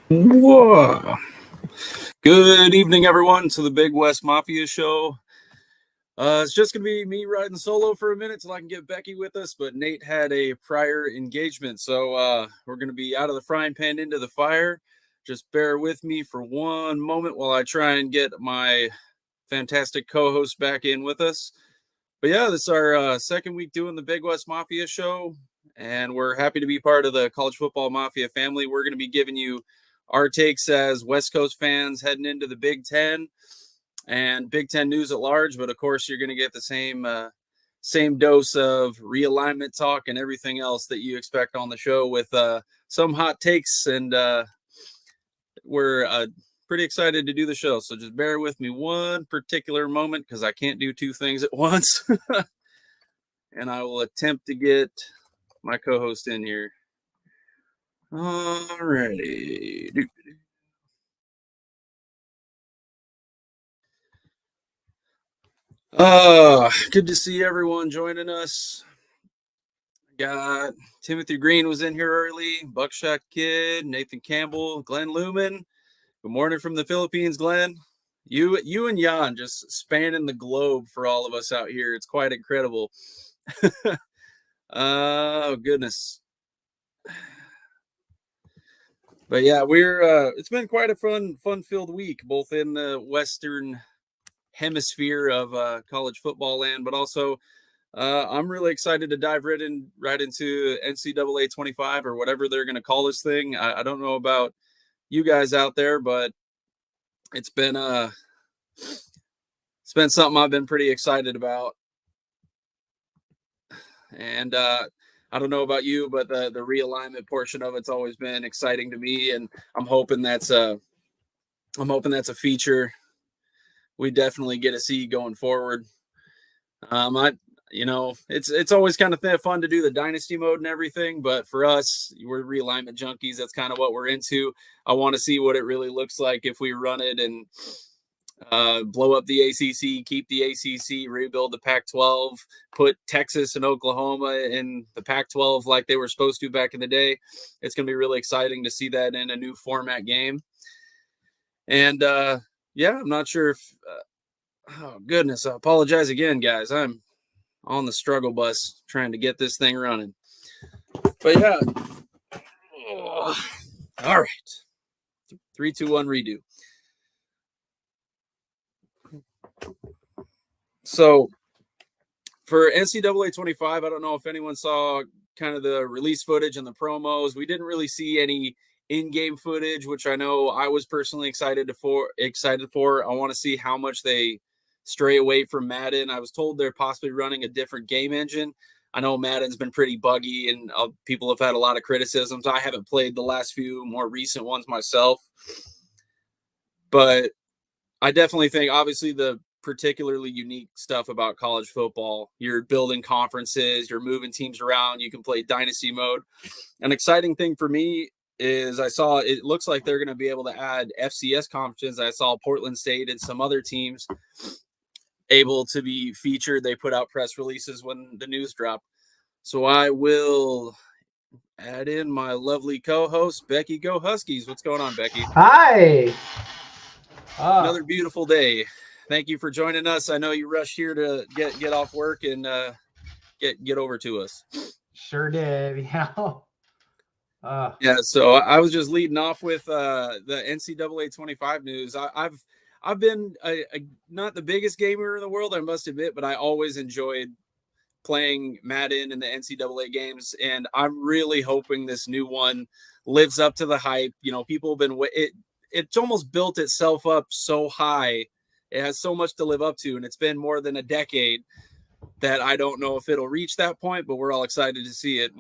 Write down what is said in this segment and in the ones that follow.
Whoa. Good evening, everyone, to the Big West Mafia show. It's just going to be me riding solo for a minute till I can get Becky with us, but Nate had a prior engagement, so we're going to be out of the frying pan into the fire. Just bear with me for one moment while I try and get my fantastic co-host back in with us. But yeah, this is our second week doing the Big West Mafia show, and we're happy to be part of the College Football Mafia family. We're going to be giving you our takes as West Coast fans heading into the Big Ten and Big Ten news at large. But of course, you're going to get the same dose of realignment talk and everything else that you expect on the show with some hot takes. And we're pretty excited to do the show. So just bear with me one particular moment because I can't do two things at once. And I will attempt to get my co-host in here. Alrighty. Good to see everyone joining us. Got Timothy Green was in here early, Buckshot Kid, Nathan Campbell, Glenn Lumen. Good morning from the Philippines, Glenn. You and Jan just spanning the globe for all of us out here. It's quite incredible. Oh goodness. But yeah, it's been quite a fun-filled week, both in the Western hemisphere of college football land, but also I'm really excited to dive right into NCAA 25 or whatever they're going to call this thing. I don't know about you guys out there, but it's been something I've been pretty excited about. And I don't know about you, but the realignment portion of it's always been exciting to me, and I'm hoping that's a feature we definitely get to see going forward. It's always kind of fun to do the dynasty mode and everything, but for us, we're realignment junkies. That's kind of what we're into. I want to see what it really looks like if we run it and blow up the ACC, keep the ACC, rebuild the Pac-12, put Texas and Oklahoma in the Pac-12 like they were supposed to back in the day. It's going to be really exciting to see that in a new format game. And I'm not sure if oh goodness, I apologize again, guys. I'm on the struggle bus trying to get this thing running. But yeah. All right. 3, 2, 1, redo. So for NCAA 25, I don't know if anyone saw kind of the release footage and the promos. We didn't really see any in-game footage, which I know I was personally excited for. I want to see how much they stray away from Madden. I was told they're possibly running a different game engine. I know Madden's been pretty buggy and people have had a lot of criticisms. I haven't played the last few more recent ones myself, but I definitely think obviously the particularly unique stuff about college football, you're building conferences, you're moving teams around, you can play dynasty mode. An exciting thing for me is it looks like they're going to be able to add FCS conferences. I saw Portland State and some other teams able to be featured. They put out press releases when the news dropped. So I will add in my lovely co-host, Becky. Go Huskies. What's going on, Becky? Hi. Another beautiful day. Thank you for joining us. I know you rushed here to get off work and get over to us. Sure did. Yeah. Yeah. So I was just leading off with the NCAA 25 news. I've been not the biggest gamer in the world, I must admit, but I always enjoyed playing Madden and the NCAA games, and I'm really hoping this new one lives up to the hype. You know, people have been it's almost built itself up so high. It has so much to live up to, and it's been more than a decade that I don't know if it'll reach that point, but we're all excited to see it.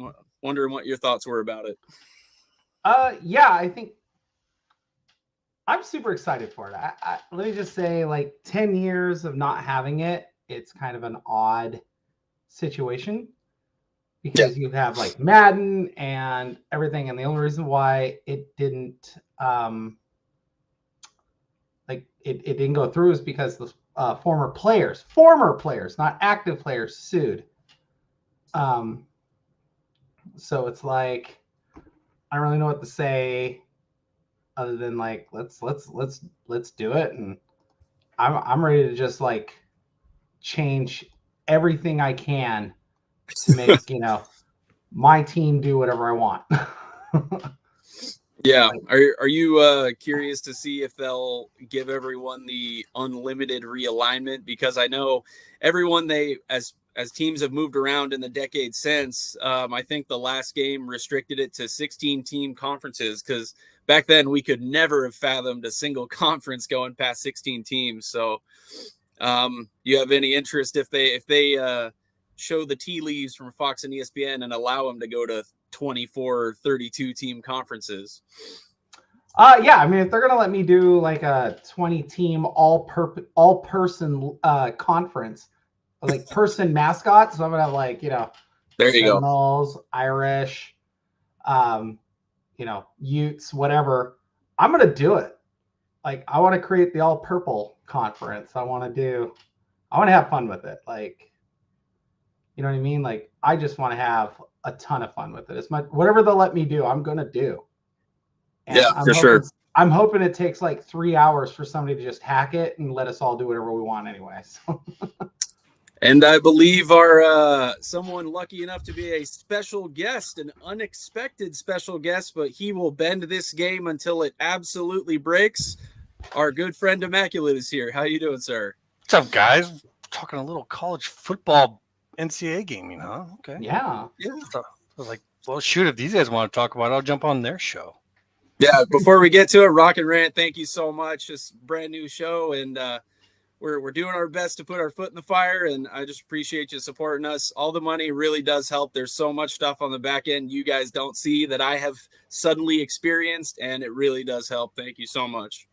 Wondering what your thoughts were about it. Yeah, I think I'm super excited for it. Let me just say, like 10 years of not having it, it's kind of an odd situation because you have like Madden and everything, and the only reason why it didn't it didn't go through is because the former players, not active players, sued. So it's like I don't really know what to say other than like let's do it, and I'm ready to just like change everything I can to make my team do whatever I want. Yeah. Are you curious to see if they'll give everyone the unlimited realignment? Because I know everyone as teams have moved around in the decade since, I think the last game restricted it to 16 team conferences, because back then we could never have fathomed a single conference going past 16 teams. So you have any interest if they show the tea leaves from Fox and ESPN and allow them to go to 24 or 32 team conferences? Yeah, I mean, if they're gonna let me do like a 20 team all person conference, like person mascots, so I'm gonna have like there you Seminoles, go, Irish, Utes, whatever. I'm gonna do it. Like, I want to create the all purple conference. I want to have fun with it. Like, you know what I mean? Like, I just want to have a ton of fun with it. It's whatever they'll let me do, I'm gonna do. And yeah, for sure. I'm hoping it takes like 3 hours for somebody to just hack it and let us all do whatever we want anyway. So. And I believe our someone lucky enough to be a special guest, an unexpected special guest, but he will bend this game until it absolutely breaks. Our good friend Immaculate is here. How you doing, sir? What's up, guys? Talking a little college football NCAA gaming, huh? Okay. Yeah. So I was like, well, shoot, if these guys want to talk about it, I'll jump on their show. Yeah, before we get to it, Rock and Rant, thank you so much. It's a brand new show, and we're doing our best to put our foot in the fire, and I just appreciate you supporting us. All the money really does help. There's so much stuff on the back end you guys don't see that I have suddenly experienced, and it really does help. Thank you so much.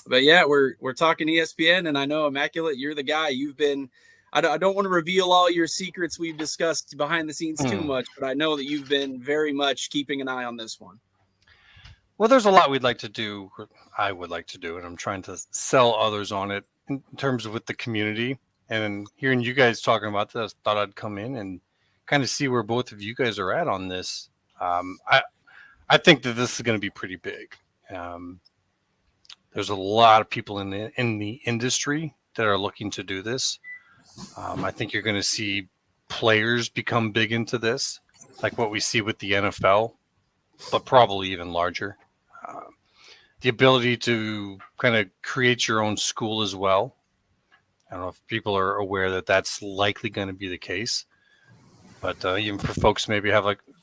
But yeah, we're talking ESPN, and I know, Immaculate, you're the guy. You've been I don't want to reveal all your secrets we've discussed behind the scenes too much, but I know that you've been very much keeping an eye on this one. Well, there's a lot we'd like to do. I would like to do, and I'm trying to sell others on it in terms of with the community. And hearing you guys talking about this, I thought I'd come in and kind of see where both of you guys are at on this. I think that this is going to be pretty big. There's a lot of people in the industry that are looking to do this. I think you're going to see players become big into this, like what we see with the NFL, but probably even larger. The ability to kind of create your own school as well. I don't know if people are aware that that's likely going to be the case, but even for folks maybe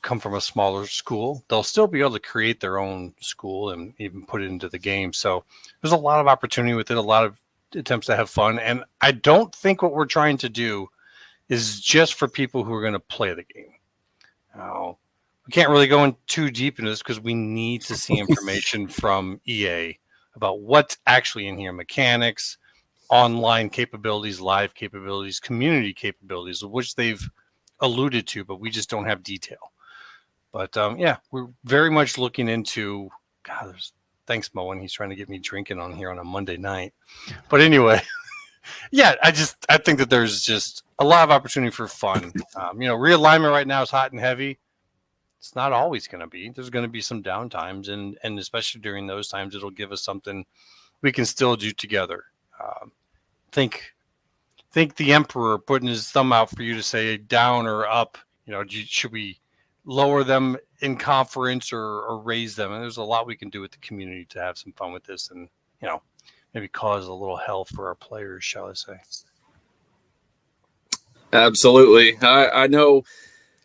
come from a smaller school, they'll still be able to create their own school and even put it into the game. So there's a lot of opportunity with it, a lot of attempts to have fun. And I don't think what we're trying to do is just for people who are going to play the game. Now, we can't really go in too deep into this because we need to see information from EA about what's actually in here, mechanics, online capabilities, live capabilities, community capabilities, which they've alluded to, but we just don't have detail. But yeah, we're very much looking into, thanks, Moen. He's trying to get me drinking on here on a Monday night. But anyway, yeah, I think that there's just a lot of opportunity for fun. Realignment right now is hot and heavy. It's not always going to be. There's going to be some downtimes, and especially during those times, it'll give us something we can still do together. Think the Emperor putting his thumb out for you to say down or up. Should we lower them in conference or raise them? And there's a lot we can do with the community to have some fun with this, and maybe cause a little hell for our players, shall I say? Absolutely. I know.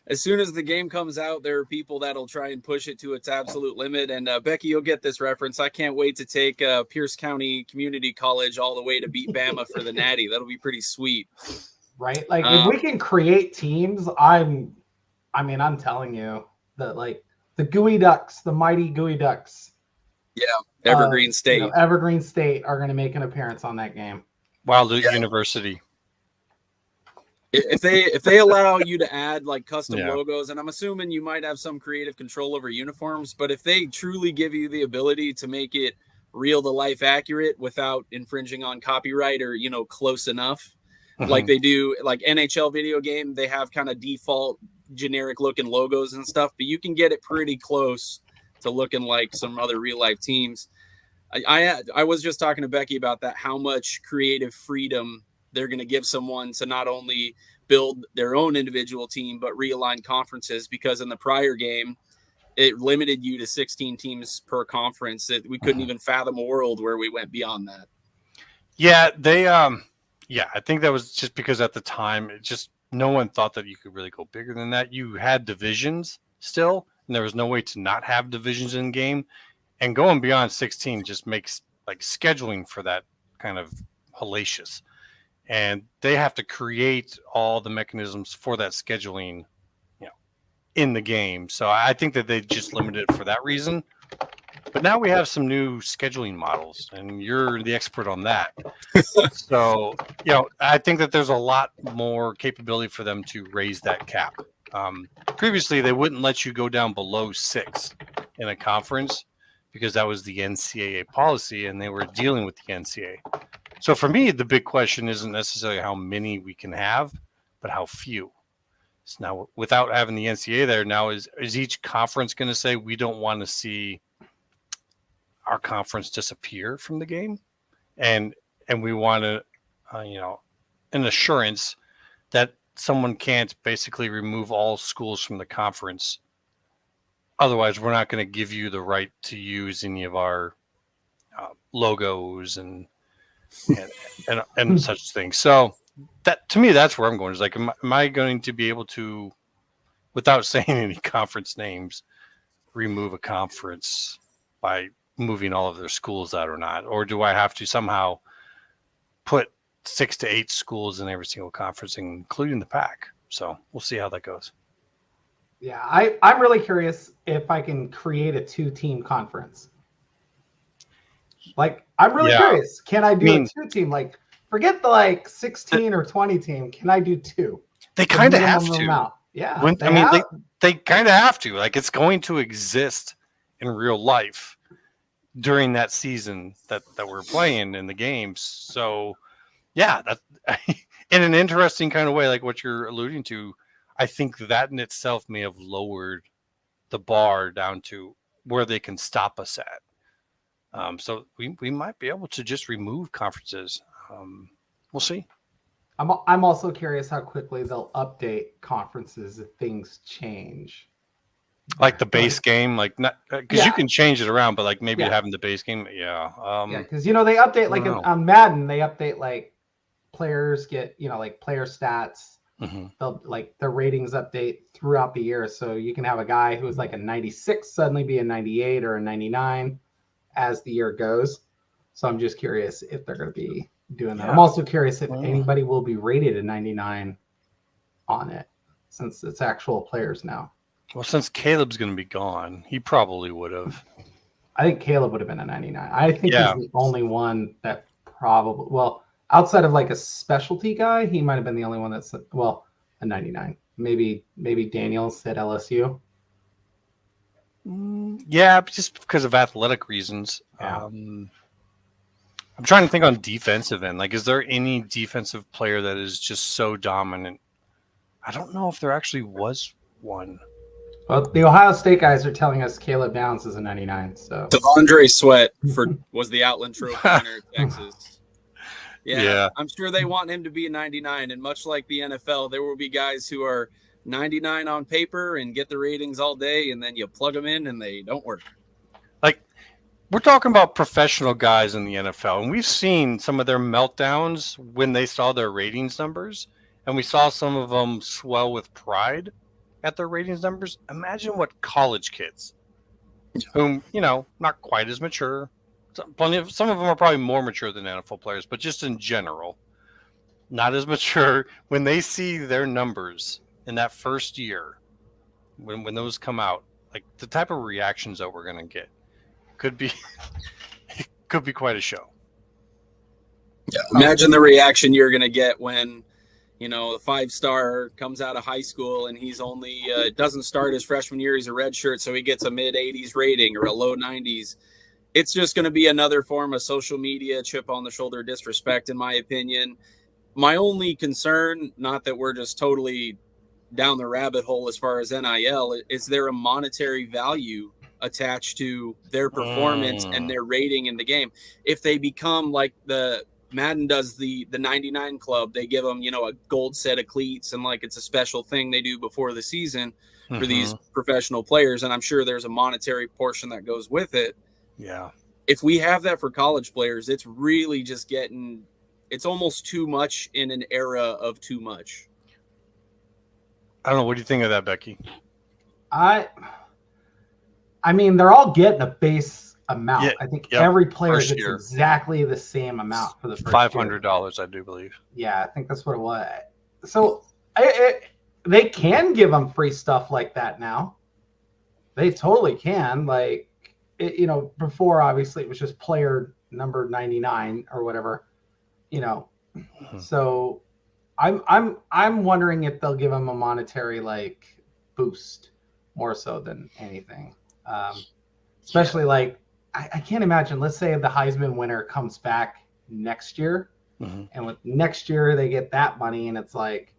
As soon as the game comes out, there are people that'll try and push it to its absolute limit. And Becky, you'll get this reference. I can't wait to take Pierce County Community College all the way to beat Bama for the Natty. That'll be pretty sweet. Right? Like, if we can create teams, I'm telling you that, like, the Gooey Ducks, the mighty Gooey Ducks. Yeah, Evergreen State. Evergreen State are going to make an appearance on that game. Wildwood University. If they allow you to add like custom logos, and I'm assuming you might have some creative control over uniforms, but if they truly give you the ability to make it real to life accurate without infringing on copyright or close enough, like they do like NHL video game, they have kind of default generic looking logos and stuff, but you can get it pretty close to looking like some other real life teams. I was just talking to Becky about that, how much creative freedom they're going to give someone to not only build their own individual team, but realign conferences, because in the prior game, it limited you to 16 teams per conference. We couldn't even fathom a world where we went beyond that. Yeah, I think that was just because at the time, no one thought that you could really go bigger than that. You had divisions still, and there was no way to not have divisions in game. And going beyond 16 just makes like scheduling for that kind of hellacious. And they have to create all the mechanisms for that scheduling, in the game. So I think that they just limited it for that reason. But now we have some new scheduling models, and you're the expert on that. So, I think that there's a lot more capability for them to raise that cap. Previously, they wouldn't let you go down below 6 in a conference because that was the NCAA policy, and they were dealing with the NCAA. So for me, the big question isn't necessarily how many we can have, but how few. So now, without having the NCAA there, now is each conference going to say we don't want to see our conference disappear from the game, and we want to, an assurance that someone can't basically remove all schools from the conference. Otherwise, we're not going to give you the right to use any of our logos and such things. So that, to me, that's where I'm going. Is like, am I going to be able to, without saying any conference names, remove a conference by moving all of their schools out or not? Or do I have to somehow put 6 to 8 schools in every single conference, including the PAC? So we'll see how that goes. Yeah, I'm really curious if I can create a 2-team conference. Like, I'm really curious. Can I do a 2-team? Like, forget the 16 or 20 team. Can I do 2? They kind of have to. Amount. Yeah. They kind of have to. Like, it's going to exist in real life during that season that we're playing in the games. So, yeah, that in an interesting kind of way, like what you're alluding to, I think that in itself may have lowered the bar down to where they can stop us at. So we might be able to just remove conferences. We'll see. I'm also curious how quickly they'll update conferences if things change. Like the base game, like not because you can change it around, but like maybe having the base game, because they update like on Madden, they update like players get like player stats. Mm-hmm. They'll like their ratings update throughout the year, so you can have a guy who's like a 96 suddenly be a 98 or a 99 as the year goes. So I'm just curious if they're going to be doing that. I'm also curious if anybody will be rated a 99 on it, since it's actual players now. Well, since Caleb's going to be gone, he probably would have. I think Caleb would have been a 99. I think he's the only one that probably, outside of like a specialty guy, he might have been the only one that's, a 99. Maybe Daniels at LSU. Yeah, just because of athletic reasons. Yeah. I'm trying to think on defensive end. Like, is there any defensive player that is just so dominant? I don't know if there actually was one. Well, the Ohio State guys are telling us Caleb Downs is a 99. So Devondre Sweat was the Outland Trophy winner at Texas. Yeah, I'm sure they want him to be a 99. And much like the NFL, there will be guys who are 99 on paper and get the ratings all day, and then you plug them in and they don't work. Like, we're talking about professional guys in the NFL, and we've seen some of their meltdowns when they saw their ratings numbers, and we saw some of them swell with pride at their ratings numbers. Imagine what college kids, whom, not quite as mature, some of them are probably more mature than NFL players, but just in general, not as mature, when they see their numbers in that first year, when those come out, like the type of reactions that we're going to get could be quite a show. Yeah. Imagine the reaction you're going to get when, a 5-star comes out of high school and he's only doesn't start his freshman year. He's a redshirt, so he gets a mid-80s rating or a low 90s. It's just going to be another form of social media chip on the shoulder disrespect, in my opinion. My only concern, not that we're just totally down the rabbit hole as far as NIL. Is there a monetary value attached to their performance and their rating in the game? If they become like the Madden does the 99 club, they give them, a gold set of cleats, and like it's a special thing they do before the season for these professional players. And I'm sure there's a monetary portion that goes with it. Yeah. If we have that for college players, it's really just it's almost too much in an era of too much. I don't know. What do you think of that, Becky? I mean, they're all getting a base amount. Yeah, I think every player first gets year. exactly the same amount for the first $500, I do believe. Yeah, I think that's what it was. So they can give them free stuff like that now. They totally can. Like, before obviously it was just player number 99 or whatever. So I'm wondering if they'll give them a monetary like boost more so than anything. Especially like I can't imagine. Let's say the Heisman winner comes back next year, and with next year they get that money, and it's like,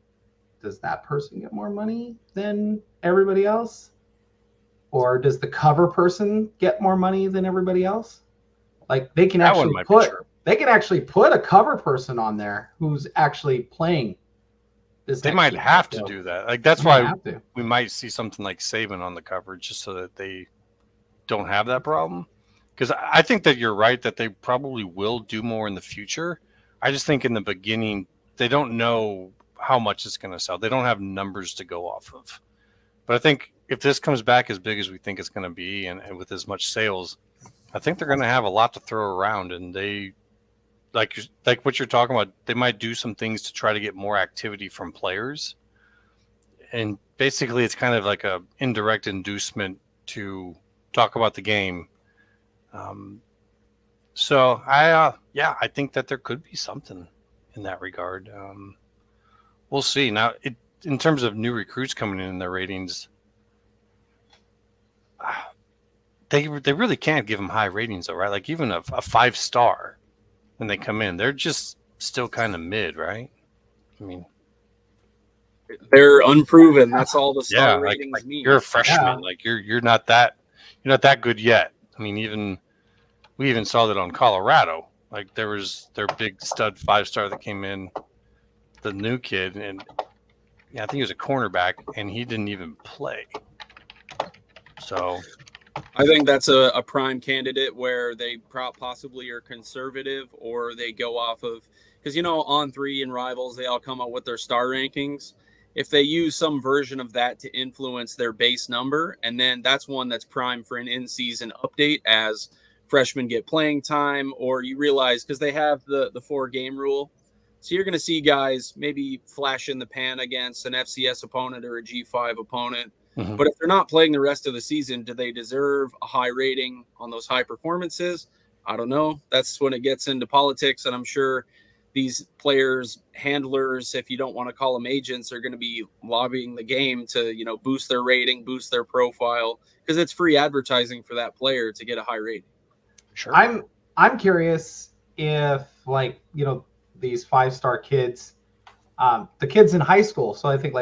does that person get more money than everybody else, or does the cover person get more money than everybody else? Like they can actually put a cover person on there who's actually playing. They might have to do that. Like that's why we might see something like Saban on the cover, just so that they don't have that problem. Because I think that you're right that they probably will do more in the future. I just think in the beginning they don't know how much it's going to sell. They don't have numbers to go off of. But I think if this comes back as big as we think it's going to be, and with as much sales, I think they're going to have a lot to throw around. And they, like what you're talking about, they might do some things to try to get more activity from players. And basically it's kind of like a indirect inducement to talk about the game. So I think that there could be something in that regard. We'll see. Now, in terms of new recruits coming in their ratings, they really can't give them high ratings, though, right? Like even a 5-star when they come in, they're just still kind of mid, right? I mean, they're unproven. That's all the star ratings like mean. You're a freshman. Like you're not that good yet. I mean, we even saw that on Colorado. Like there was their big stud 5-star that came in, the new kid, and I think he was a cornerback, and he didn't even play. So I think that's a prime candidate where they possibly are conservative, or they go off of, because On3 and Rivals, they all come up with their star rankings. If they use some version of that to influence their base number, and then that's one that's prime for an in-season update as freshmen get playing time, or you realize, because they have the 4-game rule, so you're going to see guys maybe flash in the pan against an FCS opponent or a G5 opponent. But if they're not playing the rest of the season, do they deserve a high rating on those high performances? I don't know. That's when it gets into politics, and I'm sure these players, handlers, if you don't want to call them agents, are going to be lobbying the game to, boost their rating, boost their profile, because it's free advertising for that player to get a high rating. Sure. I'm curious if these 5-star kids, the kids in high school. So I think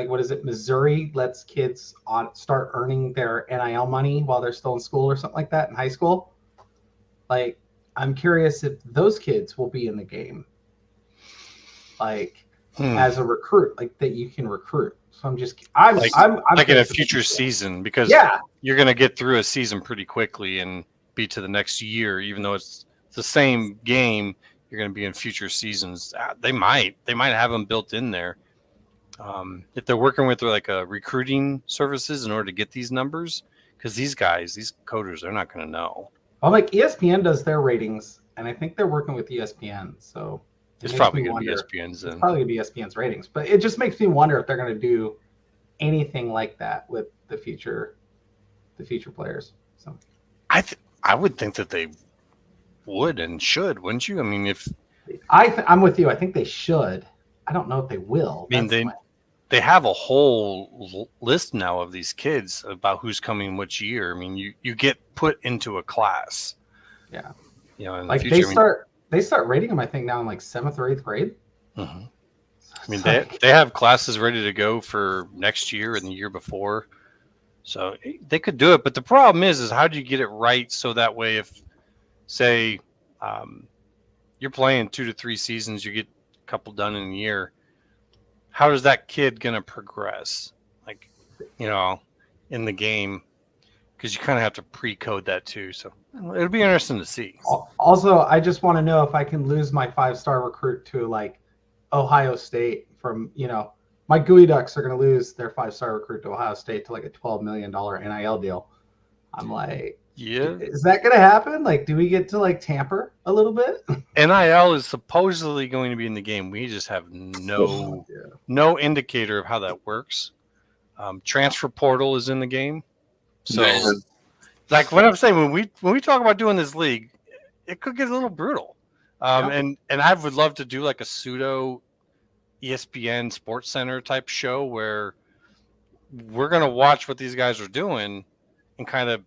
Missouri lets kids start earning their NIL money while they're still in school or something like that in high school. Like, I'm curious if those kids will be in the game, as a recruit, like that you can recruit. So I'm in a future season, because you're going to get through a season pretty quickly and be to the next year, even though it's the same game. You're going to be in future seasons. They might have them built in there. If they're working with recruiting services in order to get these numbers, because these coders, they're not going to know. Well, ESPN does their ratings, and I think they're working with ESPN. So it's probably going to be ESPN's. It's probably going to be ESPN's ratings, but it just makes me wonder if they're going to do anything like that with the future players. So I would think that they would and should, wouldn't you? I mean, I'm with you. I think they should. I don't know if they will. I mean, they have a whole list now of these kids about who's coming which year. I mean, you get put into a class. Yeah. In the future, they start rating them, I think, now in 7th or 8th grade. I mean, they have classes ready to go for next year and the year before. So they could do it. But the problem is how do you get it right so that way if, say, you're playing 2 to 3 seasons, you get a couple done in a year, how is that kid going to progress? Like, in the game, because you kind of have to pre-code that too. So it'll be interesting to see. Also, I just want to know if I can lose my 5-star recruit to like Ohio State from, my Gooey Ducks are going to lose their 5-star recruit to Ohio State to like a $12 million NIL deal. I'm like, yeah, is that going to happen? Like, do we get to like tamper a little bit? NIL is supposedly going to be in the game. We just have no indicator of how that works. Transfer portal is in the game. So, like what I'm saying, when we talk about doing this league, it could get a little brutal. And I would love to do like a pseudo ESPN Sports Center type show where we're going to watch what these guys are doing and kind of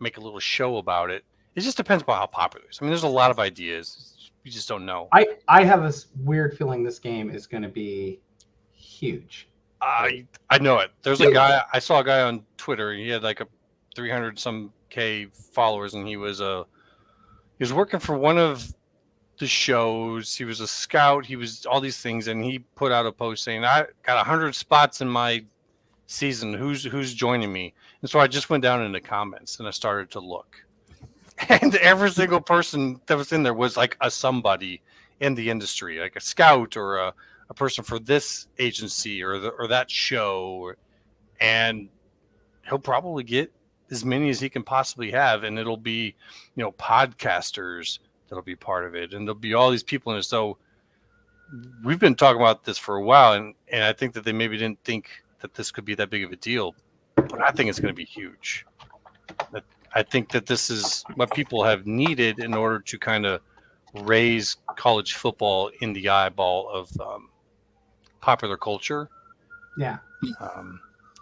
make a little show about it. It just depends upon how popular it is. I mean, there's a lot of ideas. You just don't know. I have a weird feeling this game is going to be huge. I know it. There's a guy, I saw a guy on Twitter. He had like a 300 some K followers, and he was working for one of the shows. He was a scout. He was all these things, and he put out a post saying, "I got 100 spots in my season. Who's joining me?" And so I just went down in the comments and I started to look, and every single person that was in there was like a somebody in the industry, like a scout or a person for this agency or that show, and he'll probably get as many as he can possibly have, and it'll be, podcasters that'll be part of it, and there'll be all these people in it. So we've been talking about this for a while, and I think that they maybe didn't think that this could be that big of a deal, but I think it's going to be huge. I think that this is what people have needed in order to kind of raise college football in the eyeball of popular culture. Yeah.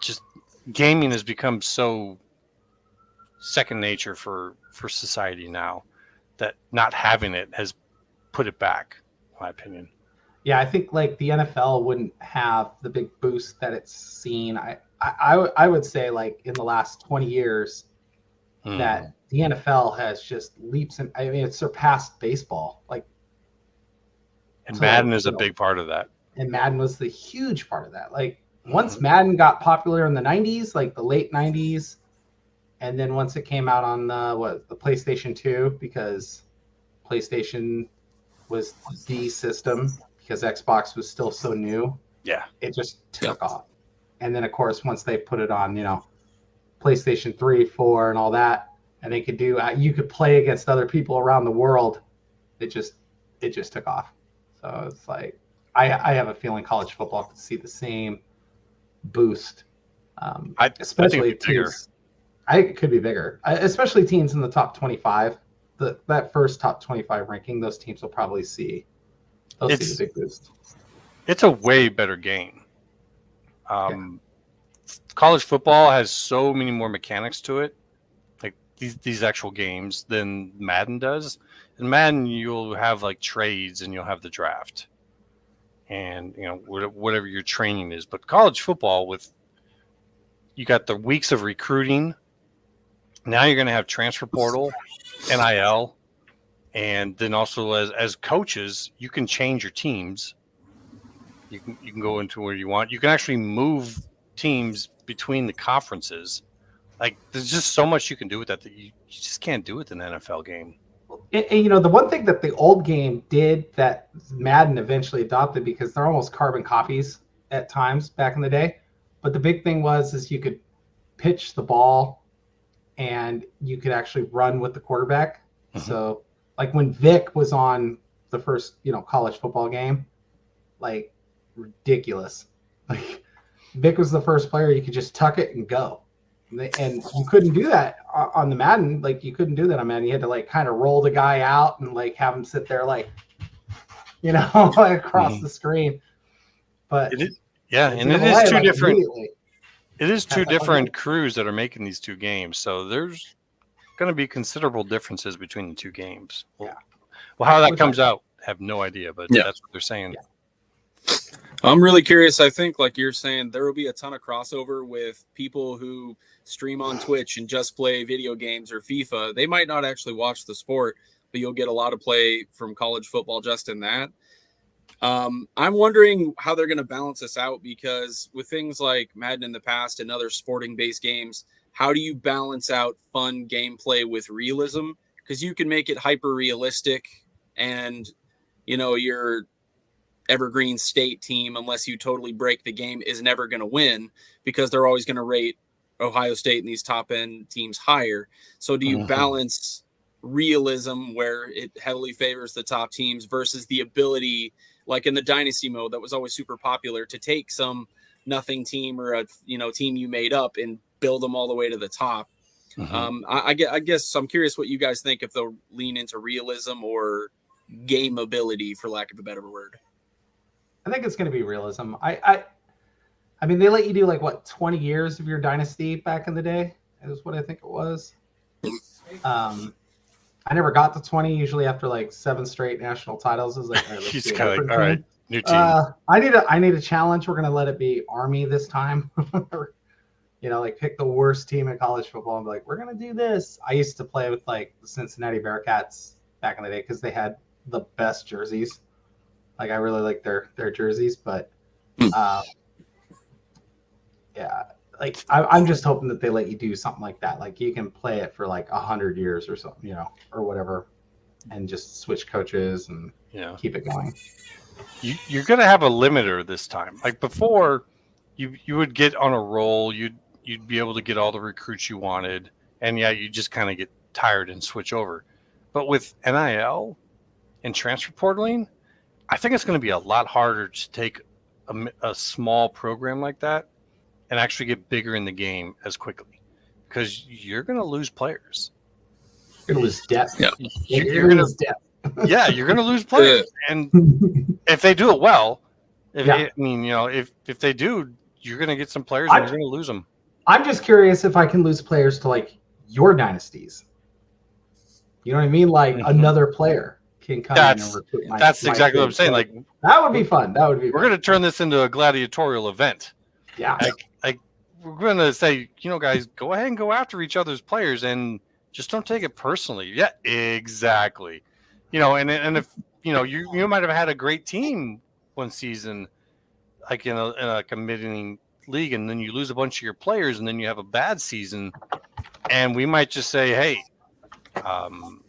Just gaming has become so second nature for society now that not having it has put it back, in my opinion. Yeah, I think like the NFL wouldn't have the big boost that it's seen. I would say like in the last 20 years that the NFL has just leaps and it surpassed baseball. Like, and Madden is a big part of that. And Madden was the huge part of that. Like once Madden got popular in the 90s, like the late 90s, and then once it came out on the PlayStation 2, because PlayStation was the system because Xbox was still so new. Yeah. It just took off. And then of course, once they put it on, PlayStation 3, 4 and all that, and they could do, you could play against other people around the world. It just took off. So it's like, I have a feeling college football could see the same boost. Especially teams. It could be bigger, especially teams in the top 25. That first top 25 ranking, those teams will probably see. They'll see the big boost. It's a way better game. College football has so many more mechanics to it, like these actual games, than Madden does. In Madden, you'll have like trades and you'll have the draft, and whatever your training is. But college football, you got the weeks of recruiting. Now you're going to have transfer portal, NIL, and then also as coaches, you can change your teams. You can go into where you want. You can actually move teams between the conferences. Like there's just so much you can do with that you just can't do with an NFL game. And, the one thing that the old game did that Madden eventually adopted, because they're almost carbon copies at times back in the day, but the big thing is you could pitch the ball and you could actually run with the quarterback. Mm-hmm. So like when Vic was on the first, college football game, like ridiculous. Like Vic was the first player you could just tuck it and go. And you couldn't do that on the Madden. Like you couldn't do that on Madden. You had to like kind of roll the guy out and like have him sit there like, like across the screen. But it is, and it is two different. It is two different crews that are making these two games, so there's going to be considerable differences between the two games. Well, how that comes out, I have no idea, but that's what they're saying. Yeah. I'm really curious. I think, like you're saying, there will be a ton of crossover with people who stream on Twitch and just play video games or FIFA. They might not actually watch the sport, but you'll get a lot of play from college football just in that. I'm wondering how they're going to balance this out, because with things like Madden in the past and other sporting-based games, how do you balance out fun gameplay with realism? Because you can make it hyper-realistic and, your Evergreen State team, unless you totally break the game, is never going to win, because they're always going to rate Ohio State and these top-end teams higher. So do you balance realism, where it heavily favors the top teams, versus the ability, like in the dynasty mode that was always super popular, to take some nothing team or a team you made up and build them all the way to the top? I guess I'm curious what you guys think, if they'll lean into realism or game ability, for lack of a better word. I think it's going to be realism. I mean, they let you do 20 years of your dynasty back in the day. Is what I think it was. I never got to 20. Usually after 7 straight national titles, is like, all right, let's he's do kind of like, all right, new team. I need a challenge. We're gonna let it be Army this time. Pick the worst team in college football and be like, we're gonna do this. I used to play with the Cincinnati Bearcats back in the day because they had the best jerseys. I really like their jerseys, but yeah. I'm just hoping that they let you do something like that. You can play it for 100 years or something, or whatever, and just switch coaches and keep it going. You're going to have a limiter this time. Before, you would get on a roll. You'd be able to get all the recruits you wanted, and you just kind of get tired and switch over. But with NIL and transfer portaling, I think it's going to be a lot harder to take a small program like that and actually get bigger in the game as quickly, because you're going to lose players. You're going to lose depth. Yeah. You're going to lose depth. Yeah, you're going to lose players. And if they do it well, if they do, you're going to get some players and you're going to lose them. I'm just curious if I can lose players to your dynasties. You know what I mean? Another player can come in and recruit that's exactly what I'm saying. That would be fun. We're going to turn this into a gladiatorial event. Yeah. We're going to say, guys, go ahead and go after each other's players and just don't take it personally. Yeah, exactly. And if, you might have had a great team one season, in a committing league, and then you lose a bunch of your players and then you have a bad season, and we might just say, hey,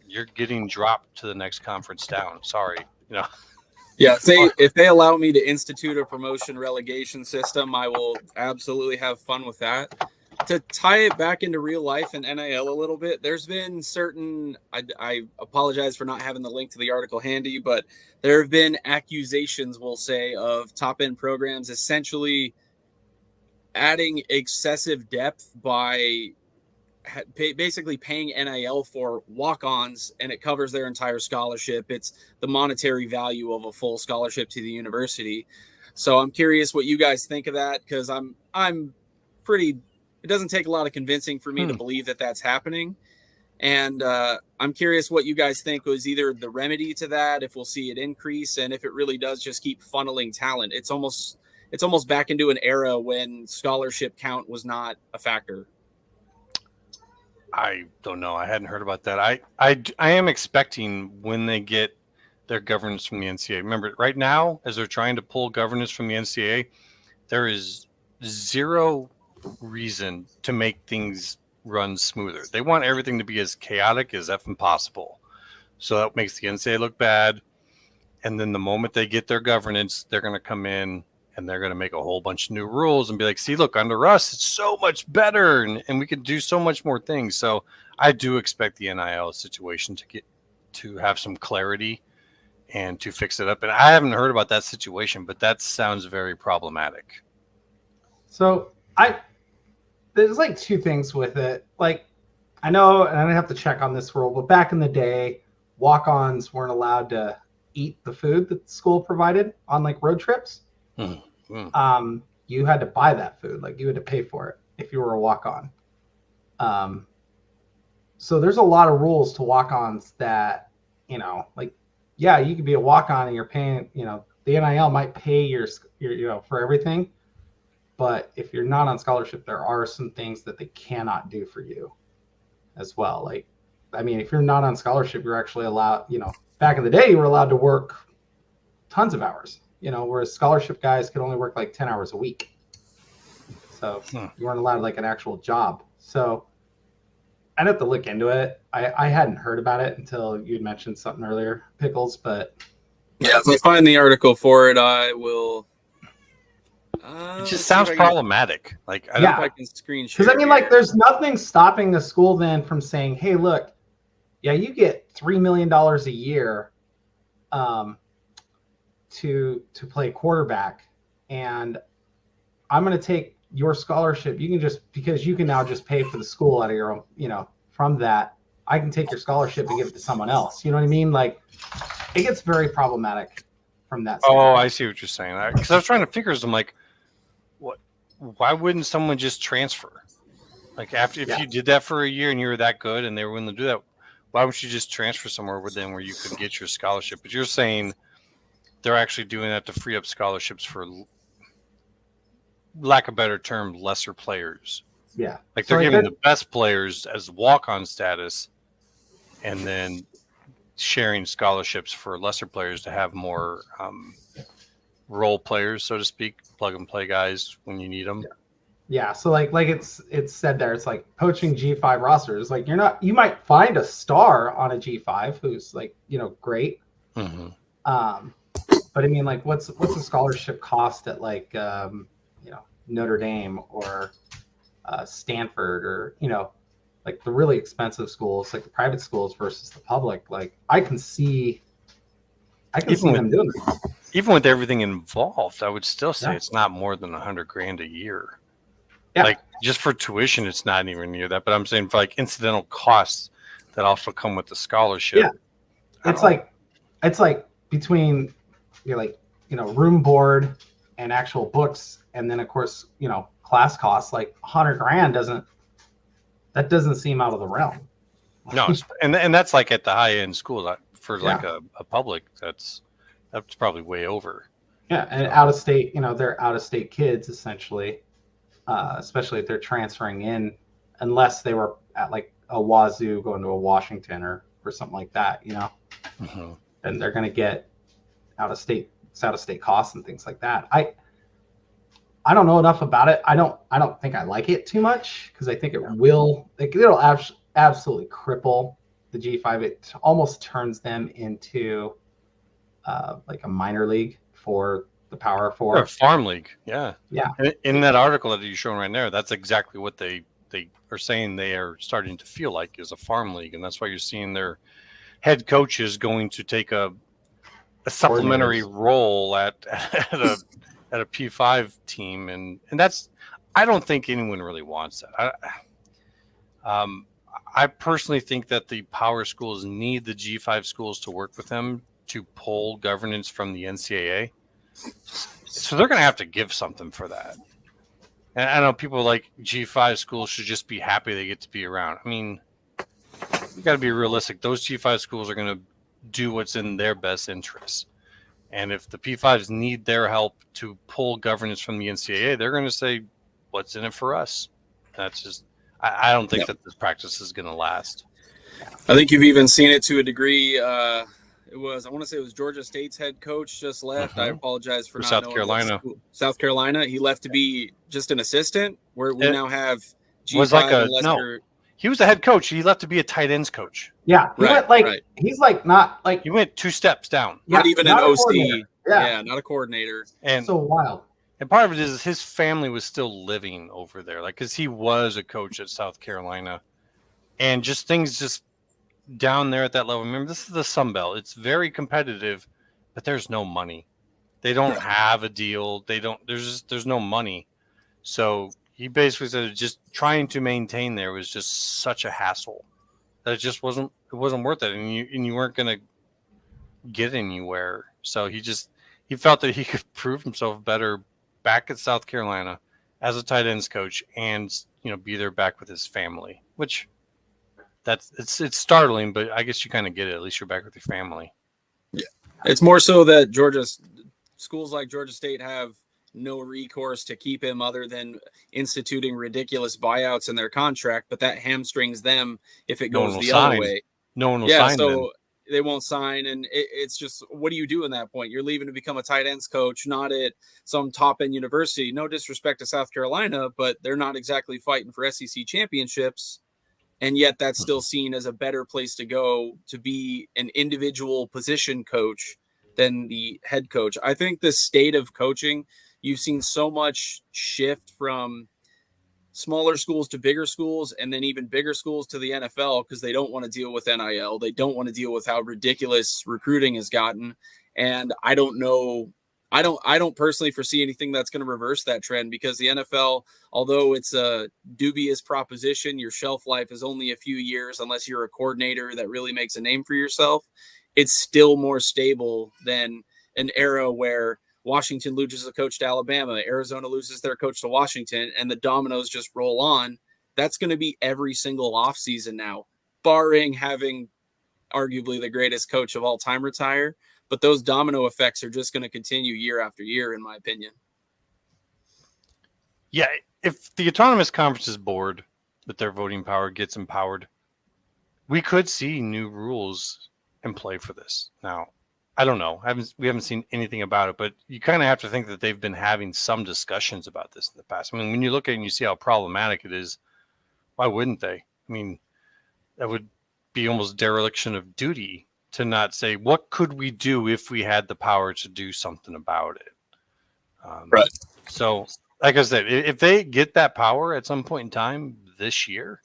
you're getting dropped to the next conference down. Sorry. Yeah, if they allow me to institute a promotion relegation system, I will absolutely have fun with that. To tie it back into real life and NIL a little bit, there's been certain, I apologize for not having the link to the article handy, but there have been accusations, we'll say, of top-end programs essentially adding excessive depth by basically paying NIL for walk-ons, and it covers their entire scholarship. It's the monetary value of a full scholarship to the university. So I'm curious what you guys think of that, because I'm pretty. It doesn't take a lot of convincing for me to believe that that's happening, and I'm curious what you guys think was either the remedy to that, if we'll see it increase, and if it really does just keep funneling talent. It's almost back into an era when scholarship count was not a factor. I don't know. I hadn't heard about that. I am expecting when they get their governance from the NCAA. Remember, right now, as they're trying to pull governance from the NCAA, there is zero reason to make things run smoother. They want everything to be as chaotic as effing possible. So that makes the NCAA look bad. And then the moment they get their governance, they're going to come in and they're going to make a whole bunch of new rules and be like, see, look, under us, it's so much better. And we can do so much more things. So I do expect the NIL situation to have some clarity and to fix it up. And I haven't heard about that situation, but that sounds very problematic. So there's 2 things with it. I know, and I don't have to check on this rule, but back in the day, walk-ons weren't allowed to eat the food that the school provided on road trips. You had to buy that food. You had to pay for it if you were a walk-on. So there's a lot of rules to walk-ons that, you could be a walk-on and you're paying, the NIL might pay your for everything, but if you're not on scholarship, there are some things that they cannot do for you as well. Like, I mean, if you're not on scholarship, you're actually allowed, back in the day, you were allowed to work tons of hours, whereas scholarship guys could only work like 10 hours a week. So you weren't allowed like an actual job. So I'd have to look into it. I hadn't heard about it until you had mentioned something earlier, Pickles, but yeah, if I find the article for it, I will. It just sounds problematic. Like, I don't know if I can screen share. Because I mean, like, there's nothing stopping the school then from saying, "Hey, look, yeah, you get $3 million a year, to play quarterback, and I'm going to take your scholarship. You can because you can now just pay for the school out of your own, from that. I can take your scholarship and give it to someone else. You know what I mean? Like, it gets very problematic from that standpoint. Oh, I see what you're saying. Because I was trying to figure, I'm like, why wouldn't someone just transfer? Like, if you did that for a year and you were that good and they were willing to do that, why wouldn't you just transfer somewhere within where you could get your scholarship? But you're saying they're actually doing that to free up scholarships for, lack of a better term, lesser players. Yeah. Like, they're giving the best players as walk-on status and then sharing scholarships for lesser players to have more role players, so to speak, plug and play guys when you need them. Yeah. So like it's said there, it's like poaching G5 rosters. Like, you might find a star on a G5 who's like, great. Mm-hmm. But I mean, like, what's a scholarship cost at like, Notre Dame or Stanford or, like the really expensive schools, like the private schools versus the public. Like, I can see them doing that. Even with everything involved, I would still say it's not more than $100,000 a year. Yeah. Like, just for tuition, it's not even near that. But I'm saying for like incidental costs that also come with the scholarship. Yeah. It's like between room board and actual books, and then of course, class costs, like $100,000 doesn't seem out of the realm. No, and that's like at the high end school. For like a public, that's probably way over. Yeah, and out of state, they're out of state kids essentially, especially if they're transferring in, unless they were at like a Wazoo going to a Washington or something like that, Mm-hmm. And they're going to get out of state costs and things like that. I don't know enough about it. I don't think I like it too much, because I think it'll absolutely cripple the G5. It almost turns them into like a minor league for the Power Four. Or a farm league. Yeah. Yeah. In that article that you're showing right there, that's exactly what they are saying they are starting to feel like is a farm league. And that's why you're seeing their head coaches going to take a supplementary role at a P5 team. And that's, I don't think anyone really wants that. I personally think that the power schools need the G5 schools to work with them to pull governance from the NCAA. So they're going to have to give something for that. And I know people like G5 schools should just be happy they get to be around. I mean, you got to be realistic. Those G5 schools are going to do what's in their best interest. And if the P5s need their help to pull governance from the NCAA, they're going to say, what's in it for us? That's just, I don't think that this practice is going to last. I think you've even seen it to a degree. I want to say it was Georgia State's head coach just left. Mm-hmm. I apologize for not South knowing Carolina. South Carolina. He left to be just an assistant, where we now have G5 was like he was the head coach. He left to be a tight ends coach. Yeah. He's like not like, he went 2 steps down. Not even an OC. Yeah, not a coordinator. And so wild. And part of it is his family was still living over there, like, because he was a coach at South Carolina, and just things just down there at that level. Remember, this is the Sun Belt. It's very competitive, but there's no money. They don't have a deal. There's no money. So he basically said just trying to maintain there was just such a hassle that it wasn't worth it, and you weren't going to get anywhere. So he felt that he could prove himself better back at South Carolina as a tight ends coach, and be there back with his family, which it's startling, but I guess you kind of get it. At least you're back with your family. Yeah, it's more so that Georgia schools like Georgia State have no recourse to keep him other than instituting ridiculous buyouts in their contract, but that hamstrings them if it goes the other way. No one will sign so them. They won't sign, and it's just, what do you do in that point? You're leaving to become a tight ends coach, not at some top-end university. No disrespect to South Carolina, but they're not exactly fighting for SEC championships, and yet that's still seen as a better place to go to be an individual position coach than the head coach. I think the state of coaching, you've seen so much shift from smaller schools to bigger schools, and then even bigger schools to the NFL, because they don't want to deal with NIL. They don't want to deal with how ridiculous recruiting has gotten. And I don't know. I don't personally foresee anything that's going to reverse that trend, because the NFL, although it's a dubious proposition, your shelf life is only a few years unless you're a coordinator that really makes a name for yourself. It's still more stable than an era where Washington loses a coach to Alabama, Arizona loses their coach to Washington, and the dominoes just roll on. That's going to be every single offseason now, barring having arguably the greatest coach of all time retire. But those domino effects are just going to continue year after year, in my opinion. Yeah, if the Autonomous Conferences Board, with their voting power, gets empowered, we could see new rules in play for this. Now, I don't know. We haven't seen anything about it, but you kind of have to think that they've been having some discussions about this in the past. I mean, when you look at it and you see how problematic it is, why wouldn't they? I mean, that would be almost dereliction of duty to not say, what could we do if we had the power to do something about it? Right. So, like I said, if they get that power at some point in time this year,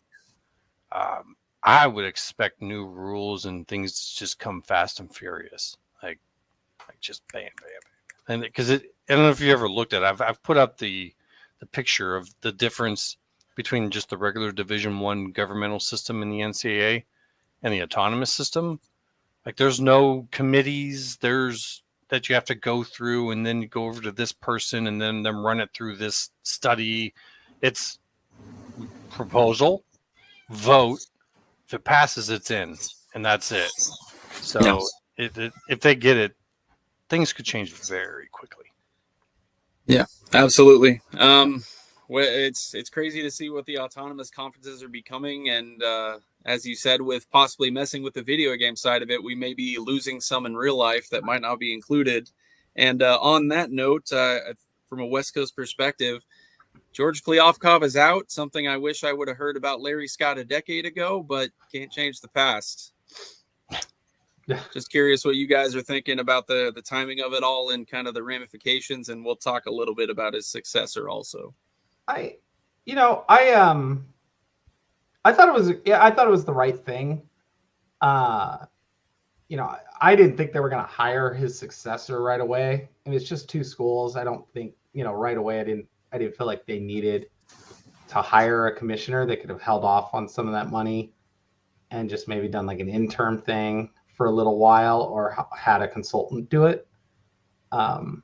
I would expect new rules and things to just come fast and furious. Like just bam, bam, bam. And because I don't know if you ever looked at it. I've put up the picture of the difference between just the regular Division I governmental system in the NCAA and the autonomous system. Like, there's no committees, that you have to go through, and then you go over to this person and then them run it through this study. It's proposal, vote. If it passes, it's in, and that's it. So if they get it, things could change very quickly. Yeah, absolutely. It's crazy to see what the autonomous conferences are becoming, and as you said, with possibly messing with the video game side of it, we may be losing some in real life that might not be included. And on that note, from a West Coast perspective, George Kliavkoff is out, something I wish I would have heard about Larry Scott a decade ago, but can't change the past. Just curious what you guys are thinking about the timing of it all and kind of the ramifications, and we'll talk a little bit about his successor also. I thought it was the right thing. I didn't think they were going to hire his successor right away. I mean, it's just two schools. I don't think, right away I didn't feel like they needed to hire a commissioner. They could have held off on some of that money and just maybe done like an interim thing for a little while, or had a consultant do it. But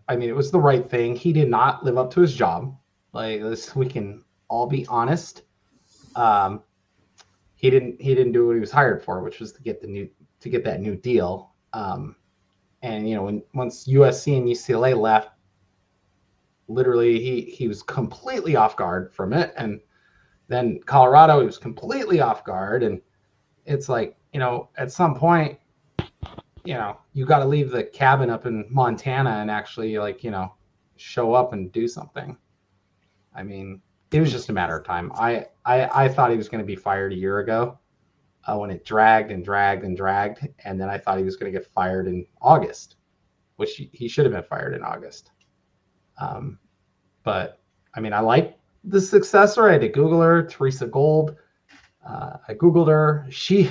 I mean, it was the right thing. He did not live up to his job. Like this, we can all be honest. He didn't do what he was hired for, which was to get that new deal. And once USC and UCLA left, literally he was completely off guard from it. And then Colorado, he was completely off guard. And it's like, at some point, you got to leave the cabin up in Montana and actually show up and do something. I mean, it was just a matter of time. I thought he was going to be fired a year ago when it dragged and dragged and dragged. And then I thought he was going to get fired in August, which he should have been fired in August. But I mean, I like the successor. I had to Google her, Teresa Gould. I Googled her. She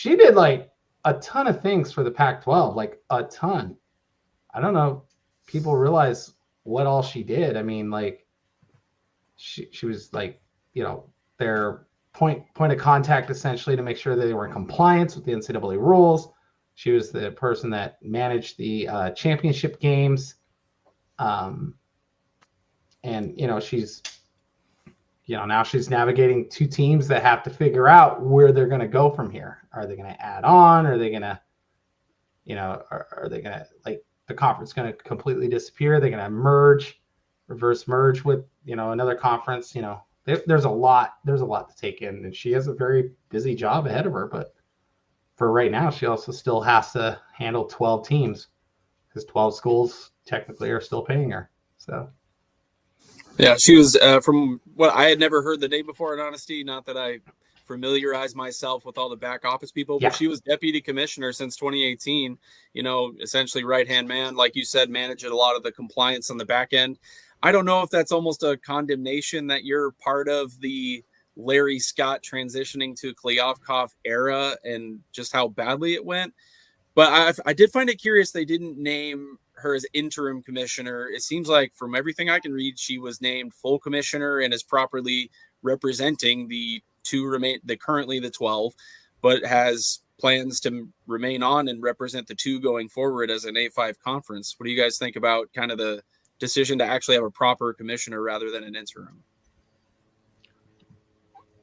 did like a ton of things for the Pac-12, like a ton. I don't know if people realize what all she did. I mean, like she was like, their point of contact essentially to make sure that they were in compliance with the NCAA rules. She was the person that managed the championship games. And, she's, now she's navigating two teams that have to figure out where they're going to go from here. Are they going to add on? Are they going to, Are they going to, like, the conference going to completely disappear? Are they going to reverse merge with, another conference? There's a lot to take in, and she has a very busy job ahead of her. But for right now, she also still has to handle 12 teams because 12 schools technically are still paying her. So. Yeah, she was from what I had never heard the name before, in honesty. Not that I familiarized myself with all the back office people, but she was deputy commissioner since 2018, essentially right-hand man, like you said, managing a lot of the compliance on the back end. I don't know if that's almost a condemnation that you're part of the Larry Scott transitioning to Kliavkoff era and just how badly it went. But I did find it curious they didn't name her as interim commissioner. It seems like from everything I can read, she was named full commissioner and is properly representing the currently the 12, but has plans to remain on and represent the 2 going forward as an A5 conference. What do you guys think about kind of the decision to actually have a proper commissioner rather than an interim?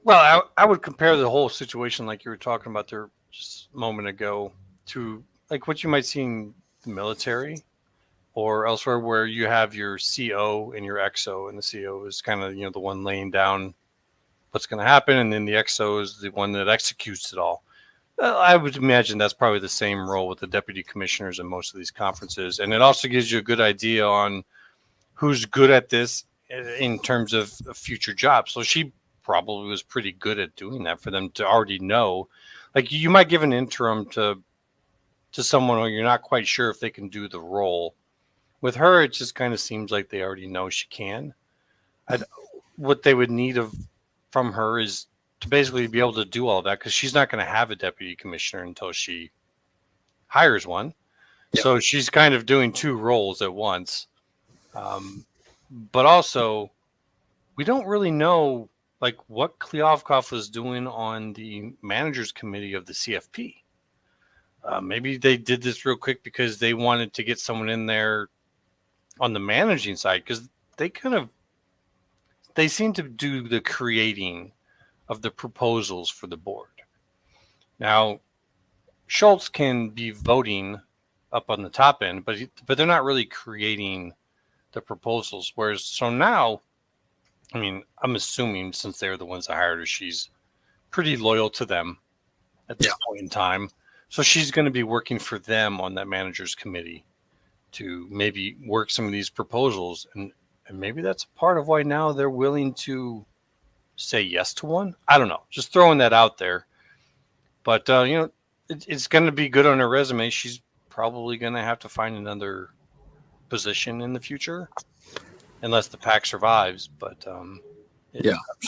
Well, I would compare the whole situation, like you were talking about there just a moment ago, to like what you might see in the military or elsewhere, where you have your CO and your XO, and the CO is kind of, the one laying down what's going to happen, and then the XO is the one that executes it all. I would imagine that's probably the same role with the deputy commissioners in most of these conferences. And it also gives you a good idea on who's good at this in terms of future jobs. So she probably was pretty good at doing that for them to already know. Like, you might give an interim to someone who you're not quite sure if they can do the role. With her, it just kind of seems like they already know she can. What they would need from her is to basically be able to do all that, because she's not going to have a deputy commissioner until she hires one. Yeah. So she's kind of doing 2 roles at once. But also, we don't really know like what Kliavkoff was doing on the managers committee of the CFP. Maybe they did this real quick because they wanted to get someone in there on the managing side, because they seem to do the creating of the proposals for the board. Now, Schultz can be voting up on the top end, but they're not really creating the proposals. Whereas, so now, I mean, I'm assuming since they're the ones that hired her, she's pretty loyal to them at this point in time. So she's going to be working for them on that managers committee to maybe work some of these proposals. And maybe that's part of why now they're willing to say yes to one. I don't know. Just throwing that out there. But, it's going to be good on her resume. She's probably going to have to find another position in the future unless the pack survives. But I'm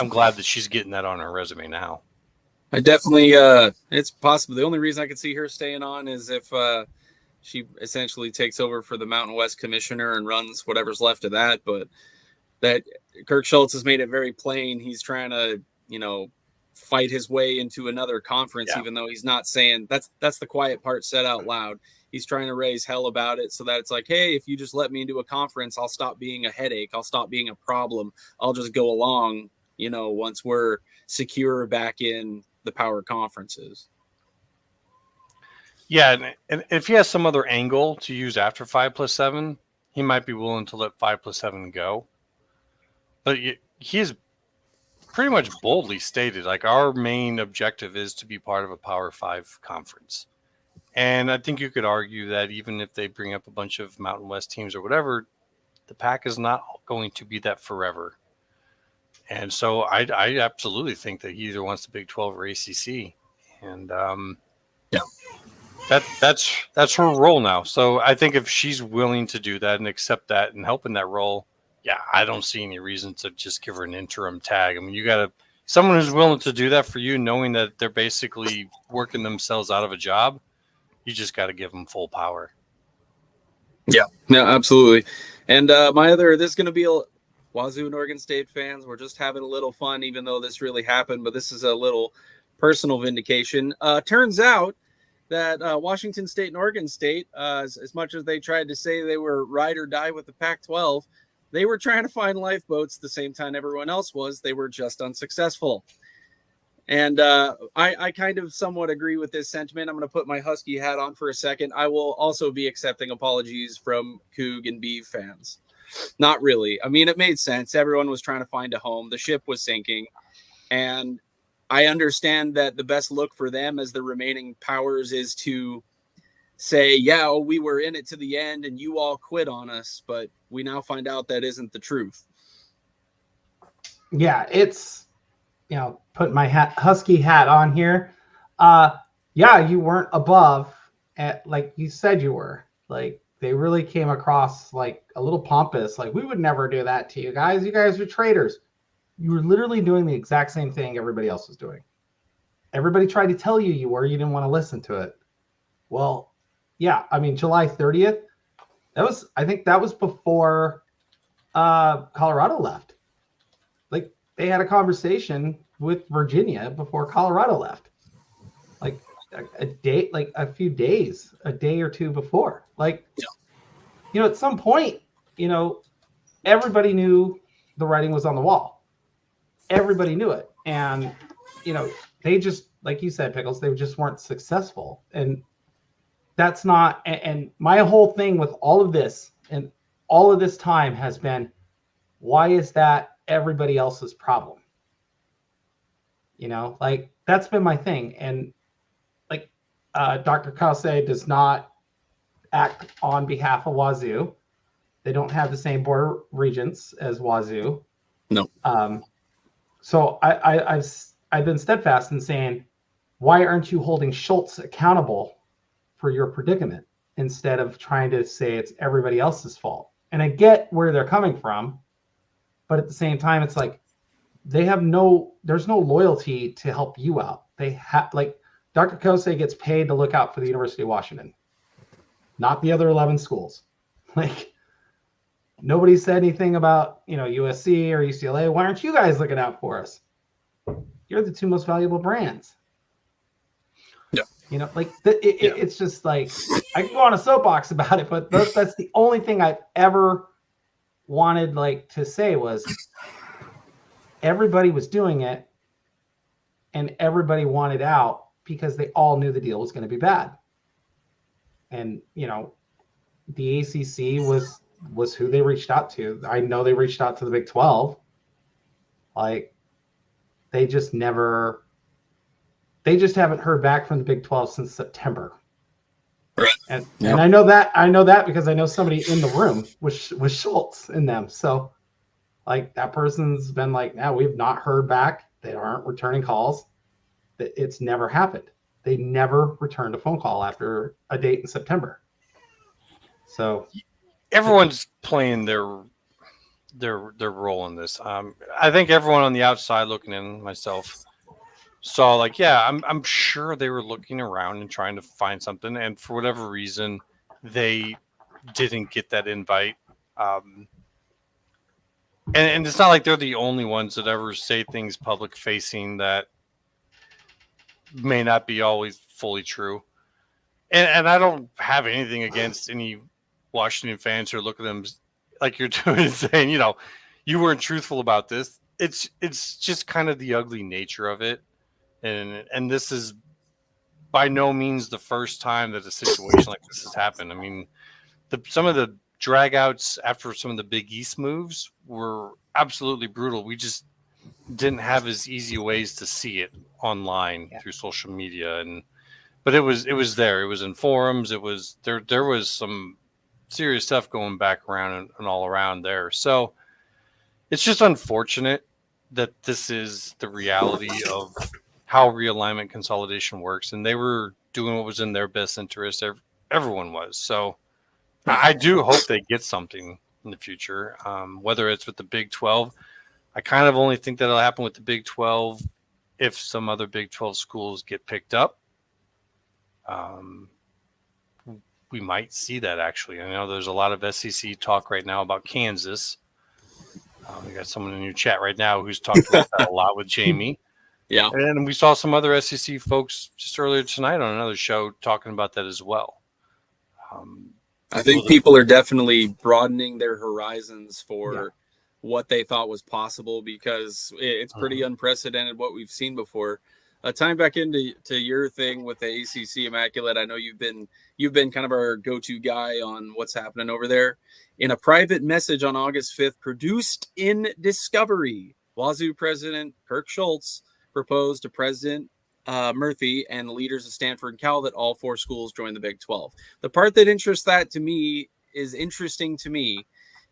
glad that she's getting that on her resume now. I definitely, it's possible. The only reason I could see her staying on is if she essentially takes over for the Mountain West commissioner and runs whatever's left of that. But that Kirk Schultz has made it very plain. He's trying to, fight his way into another conference, even though he's not saying that's the quiet part said out loud. He's trying to raise hell about it so that it's like, hey, if you just let me into a conference, I'll stop being a headache. I'll stop being a problem. I'll just go along, once we're secure back in the power conferences. Yeah, and if he has some other angle to use after 5+7, he might be willing to let 5+7 go. But he is pretty much boldly stated, like, our main objective is to be part of a Power 5 conference. And I think you could argue that even if they bring up a bunch of Mountain West teams or whatever, the pack is not going to be that forever. And so I absolutely think that he either wants the Big 12 or ACC. And that's her role now. So I think if she's willing to do that and accept that and help in that role, I don't see any reason to just give her an interim tag. I mean, you got someone who's willing to do that for you, knowing that they're basically working themselves out of a job. You just got to give them full power. Yeah, absolutely. And this is going to be Wazoo and Oregon State fans. We're just having a little fun, even though this really happened. But this is a little personal vindication. Turns out that Washington State and Oregon State, as much as they tried to say they were ride or die with the Pac-12, they were trying to find lifeboats the same time everyone else was. They were just unsuccessful. And I kind of somewhat agree with this sentiment. I'm going to put my Husky hat on for a second. I will also be accepting apologies from Coug and Beeve fans. Not really. I mean, it made sense. Everyone was trying to find a home. The ship was sinking. And I understand that the best look for them as the remaining powers is to say, yeah, we were in it to the end and you all quit on us. But we now find out that isn't the truth. Yeah, it's, put my Husky hat on here. Yeah, you weren't above like you said you were. Like, they really came across like a little pompous. Like, we would never do that to you guys. You guys are traitors. You were literally doing the exact same thing everybody else was doing. Everybody tried to tell you were. You didn't want to listen to it. Well, yeah. I mean, July 30th, I think that was before Colorado left. Like, they had a conversation with Virginia before Colorado left. Like a day, like a few days, a day or two before. Like, at some point, everybody knew the writing was on the wall. Everybody knew it. And, they just, like you said, Pickles, they just weren't successful. And that's not, and my whole thing with all of this and all of this time has been, why is that everybody else's problem? Like, that's been my thing. And like, Dr. Kause does not act on behalf of Wazoo. They don't have the same board of regents as Wazoo. No. So I've been steadfast in saying, why aren't you holding Schultz accountable for your predicament instead of trying to say it's everybody else's fault? And I get where they're coming from, but at the same time, it's like, there's no loyalty to help you out. They have, like, Dr. Kose gets paid to look out for the University of Washington, not the other 11 schools. Like, nobody said anything about, USC or UCLA. Why aren't you guys looking out for us? You're the two most valuable brands. Yeah. It's just like, I can go on a soapbox about it, but that's the only thing I've ever wanted, like, to say was, everybody was doing it and everybody wanted out because they all knew the deal was going to be bad. And, the ACC was who they reached out to. I know they reached out to the Big 12. Like, they just haven't heard back from the Big 12 since September. Right. And I know that because I know somebody in the room with Schultz in them. So, like, that person's been like, no, we've not heard back. They aren't returning calls. It's never happened. They never returned a phone call after a date in September. So everyone's playing their role in this. I think everyone on the outside looking in, myself, saw, like, yeah, I'm sure they were looking around and trying to find something, and for whatever reason, they didn't get that invite. And it's not like they're the only ones that ever say things public facing that may not be always fully true. And I don't have anything against any Washington fans who look at them like you're doing and saying, you weren't truthful about this. It's just kind of the ugly nature of it. And this is by no means the first time that a situation like this has happened. I mean, some of the dragouts after some of the Big East moves were absolutely brutal. We just didn't have as easy ways to see it online through social media, but it was there. It was in forums. It was there was some serious stuff going back around and all around there. So it's just unfortunate that this is the reality of how realignment consolidation works, and they were doing what was in their best interest. Everyone was. So I do hope they get something in the future, whether it's with the Big 12. I kind of only think that'll happen with the Big 12 if some other Big 12 schools get picked up. We might see that, actually. I know there's a lot of SEC talk right now about Kansas. We got someone in your chat right now who's talked about that a lot with Jamie. Yeah. And we saw some other SEC folks just earlier tonight on another show talking about that as well. I think people are definitely broadening their horizons for what they thought was possible, because it's pretty unprecedented what we've seen before. Tying back into your thing with the ACC Immaculate, I know you've been kind of our go-to guy on what's happening over there. In a private message on August 5th, produced in Discovery, Wazoo President Kirk Schultz proposed to President Murphy and the leaders of Stanford and Cal that all 4 schools join the Big 12. The part that is interesting to me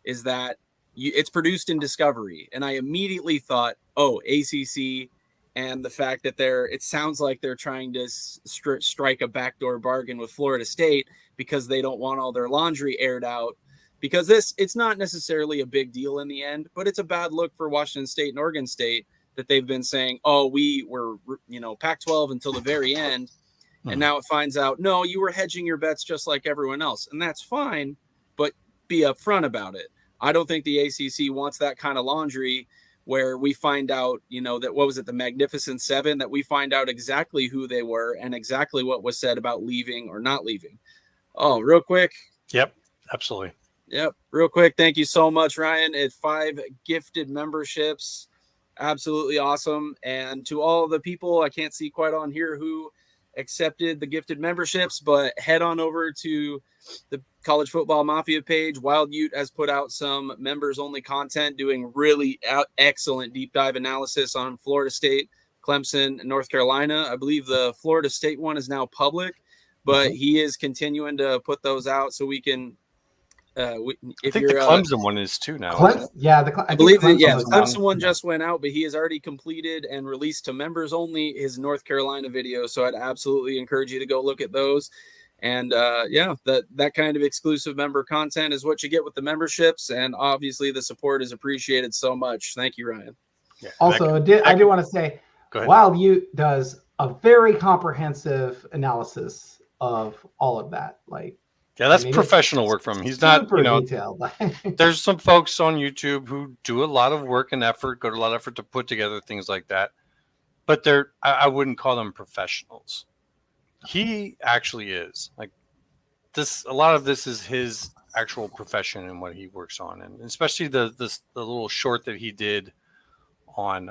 is that it's produced in Discovery, and I immediately thought, oh, ACC, and the fact that it sounds like they're trying to strike a backdoor bargain with Florida State because they don't want all their laundry aired out. Because it's not necessarily a big deal in the end, but it's a bad look for Washington State and Oregon State that they've been saying, oh, we were, Pac-12 until the very end. And now it finds out, no, you were hedging your bets just like everyone else. And that's fine, but be upfront about it. I don't think the ACC wants that kind of laundry where we find out, that, what was it, the Magnificent Seven, that we find out exactly who they were and exactly what was said about leaving or not leaving. Oh, real quick. Yep, absolutely. Yep. Real quick. Thank you so much, Ryan. At 5 gifted memberships. Absolutely awesome. And to all the people I can't see quite on here who accepted the gifted memberships, but head on over to the College Football Mafia page. Wild Ute has put out some members only content doing really excellent deep dive analysis on Florida State, Clemson, and North Carolina. I believe the Florida State one is now public, but he is continuing to put those out so we can I think the Clemson one is too now. I believe the Clemson one just went out, but he has already completed and released to members only his North Carolina video. So I'd absolutely encourage you to go look at those. And that kind of exclusive member content is what you get with the memberships. And obviously the support is appreciated so much. Thank you, Ryan. Yeah, also, I do want to say, Wild Ute does a very comprehensive analysis of all of that. That's professional work from him. He's not, detailed. There's some folks on YouTube who do a lot of work and effort, go to a lot of effort to put together things like that. But I wouldn't call them professionals. He actually is. A lot of this is his actual profession and what he works on. And especially the little short that he did on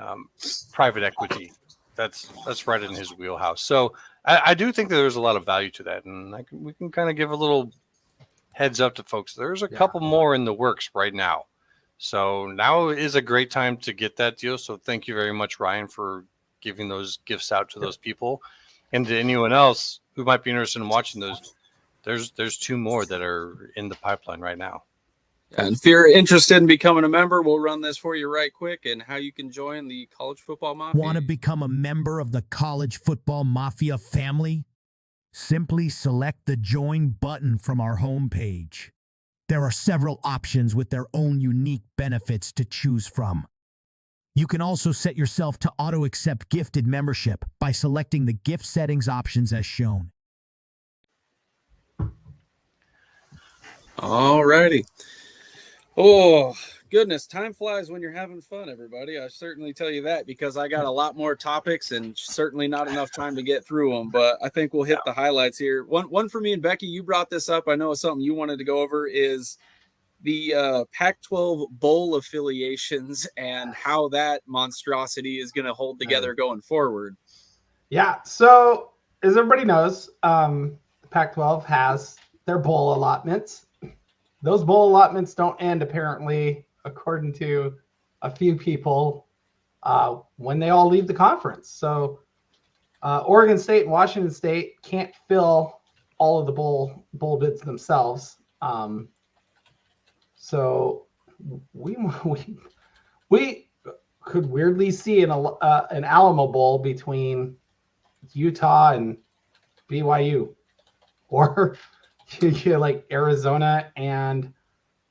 private equity. That's right in his wheelhouse. So I do think that there's a lot of value to that, and we can kind of give a little heads up to folks. There's a couple more in the works right now. So now is a great time to get that deal. So thank you very much, Ryan, for giving those gifts out to those people. And to anyone else who might be interested in watching those, there's 2 more that are in the pipeline right now. And if you're interested in becoming a member, we'll run this for you right quick and how you can join the College Football Mafia. Want to become a member of the College Football Mafia family? Simply select the Join button from our homepage. There are several options with their own unique benefits to choose from. You can also set yourself to auto-accept gifted membership by selecting the gift settings options as shown. All righty. Oh, goodness. Time flies when you're having fun, everybody. I certainly tell you that, because I got a lot more topics and certainly not enough time to get through them. But I think we'll hit the highlights here. One for me and Becky, you brought this up. I know it's something you wanted to go over, is the Pac-12 bowl affiliations and how that monstrosity is going to hold together going forward. Yeah. So as everybody knows, Pac-12 has their bowl allotments. Those bowl allotments don't end, apparently, according to a few people, when they all leave the conference. So Oregon State and Washington State can't fill all of the bowl bids themselves. So we could weirdly see an Alamo Bowl between Utah and BYU, or like Arizona and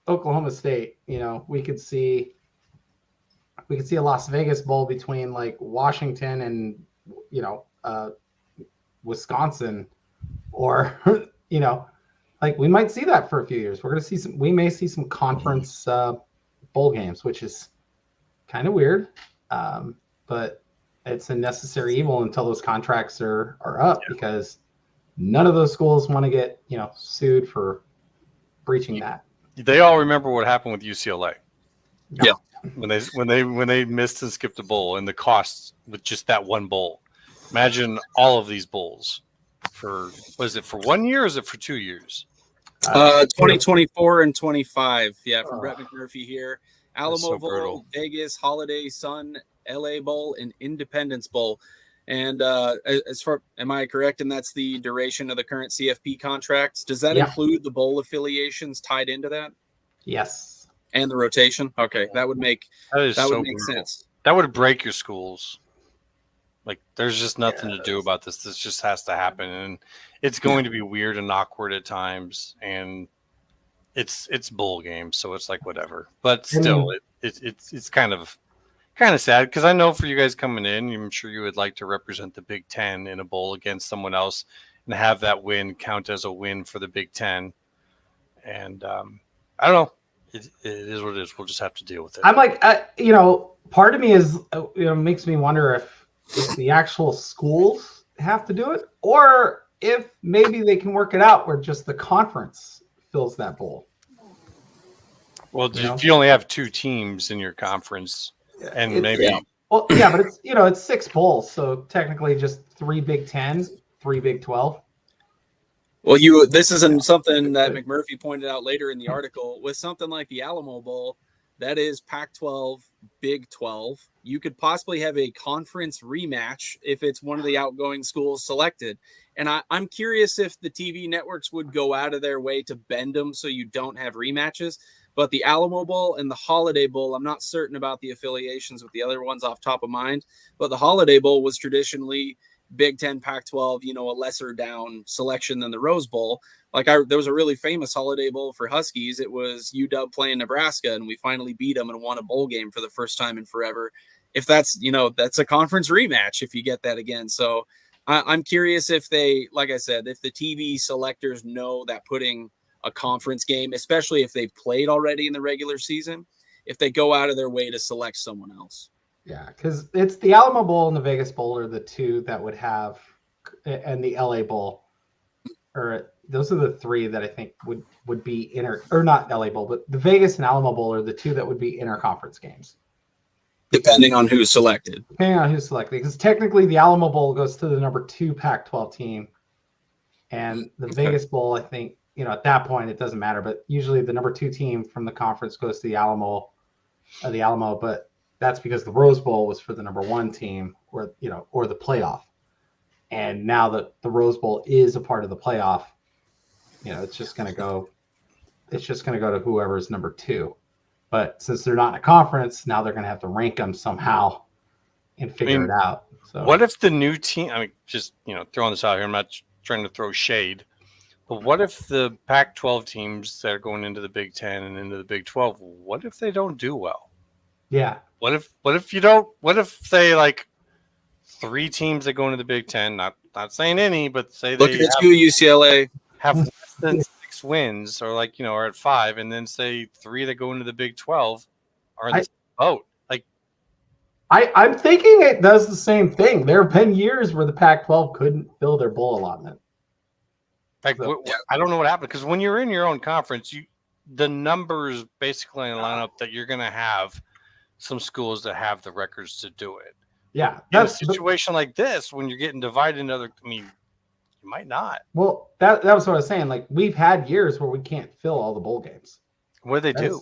Oklahoma State. We could see a Las Vegas Bowl between like Washington and Wisconsin, or we might see that for a few years. We may see some conference bowl games, which is kind of weird, but it's a necessary evil until those contracts are up, because none of those schools want to get sued for breaching that. They all remember what happened with UCLA. Yeah. when they missed and skipped a bowl and the costs with just that one bowl. Imagine all of these bowls for was it for 1 year or is it for 2 years? 2024 and 25. Yeah, from Brett McMurphy here. Alamo so Bowl, brutal. Vegas, Holiday, Sun, LA Bowl, and Independence Bowl. And as far, am I correct? And that's the duration of the current CFP contracts. Does that include the bowl affiliations tied into that? Yes. And the rotation? Okay, that would make sense. That would break your schools. Like, there's just nothing to do about this. This just has to happen, and it's going to be weird and awkward at times. And it's bowl games, so it's like whatever. But still, it's kind of sad because I know for you guys coming in, I'm sure you would like to represent the Big Ten in a bowl against someone else and have that win count as a win for the Big Ten. And I don't know. It is what it is. We'll just have to deal with it. I'm like, part of me is, makes me wonder if the actual schools have to do it, or if maybe they can work it out where just the conference fills that bowl. Well, if you only have 2 teams in your conference, and maybe but it's 6 bowls, so technically just 3 Big Ten, 3 Big 12. Well, this isn't something that McMurphy pointed out later in the article. With something like the Alamo Bowl, that is Pac-12, Big 12. You could possibly have a conference rematch if it's one of the outgoing schools selected. And I'm curious if the TV networks would go out of their way to bend them so you don't have rematches. But the Alamo Bowl and the Holiday Bowl, I'm not certain about the affiliations with the other ones off top of mind. But the Holiday Bowl was traditionally Big 10, Pac-12, a lesser down selection than the Rose Bowl. There was a really famous Holiday Bowl for Huskies. It was UW playing Nebraska, and we finally beat them and won a bowl game for the first time in forever. If that's, that's a conference rematch if you get that again. So I'm curious if they, like I said, if the TV selectors know that putting a conference game, especially if they've played already in the regular season, if they go out of their way to select someone else. Yeah, because it's the Alamo Bowl and the Vegas Bowl are the 2 that would have, and the LA Bowl, or those are the 3 that I think would be or not LA Bowl, but the Vegas and Alamo Bowl are the 2 that would be interconference games. Depending on who's selected. Depending on who's selected, because technically the Alamo Bowl goes to the number 2 Pac-12 team, and the Vegas Bowl, I think, at that point it doesn't matter, but usually the number 2 team from the conference goes to the Alamo, but that's because the Rose Bowl was for the number 1 team, or the playoff. And now that the Rose Bowl is a part of the playoff, it's just going to go to whoever's number 2. But since they're not in a conference, now they're going to have to rank them somehow and figure it out. So what if the new team, just, throwing this out here, I'm not trying to throw shade, but what if the Pac-12 teams that are going into the Big Ten and into the Big 12, what if they don't do well? Yeah. What if say 3 teams that go into the Big Ten, not saying any, but say look at UCLA have less than 6 wins, or are at 5, and then say 3 that go into the Big 12 are in the boat. I'm thinking it does the same thing. There have been years where the Pac-12 couldn't fill their bowl allotment. I don't know what happened, because when you're in your own conference, the numbers basically line up that you're going to have some schools that have the records to do it. Yeah. In a situation like this, when you're getting divided into other, you might not. Well, that was what I was saying. We've had years where we can't fill all the bowl games. What do they do?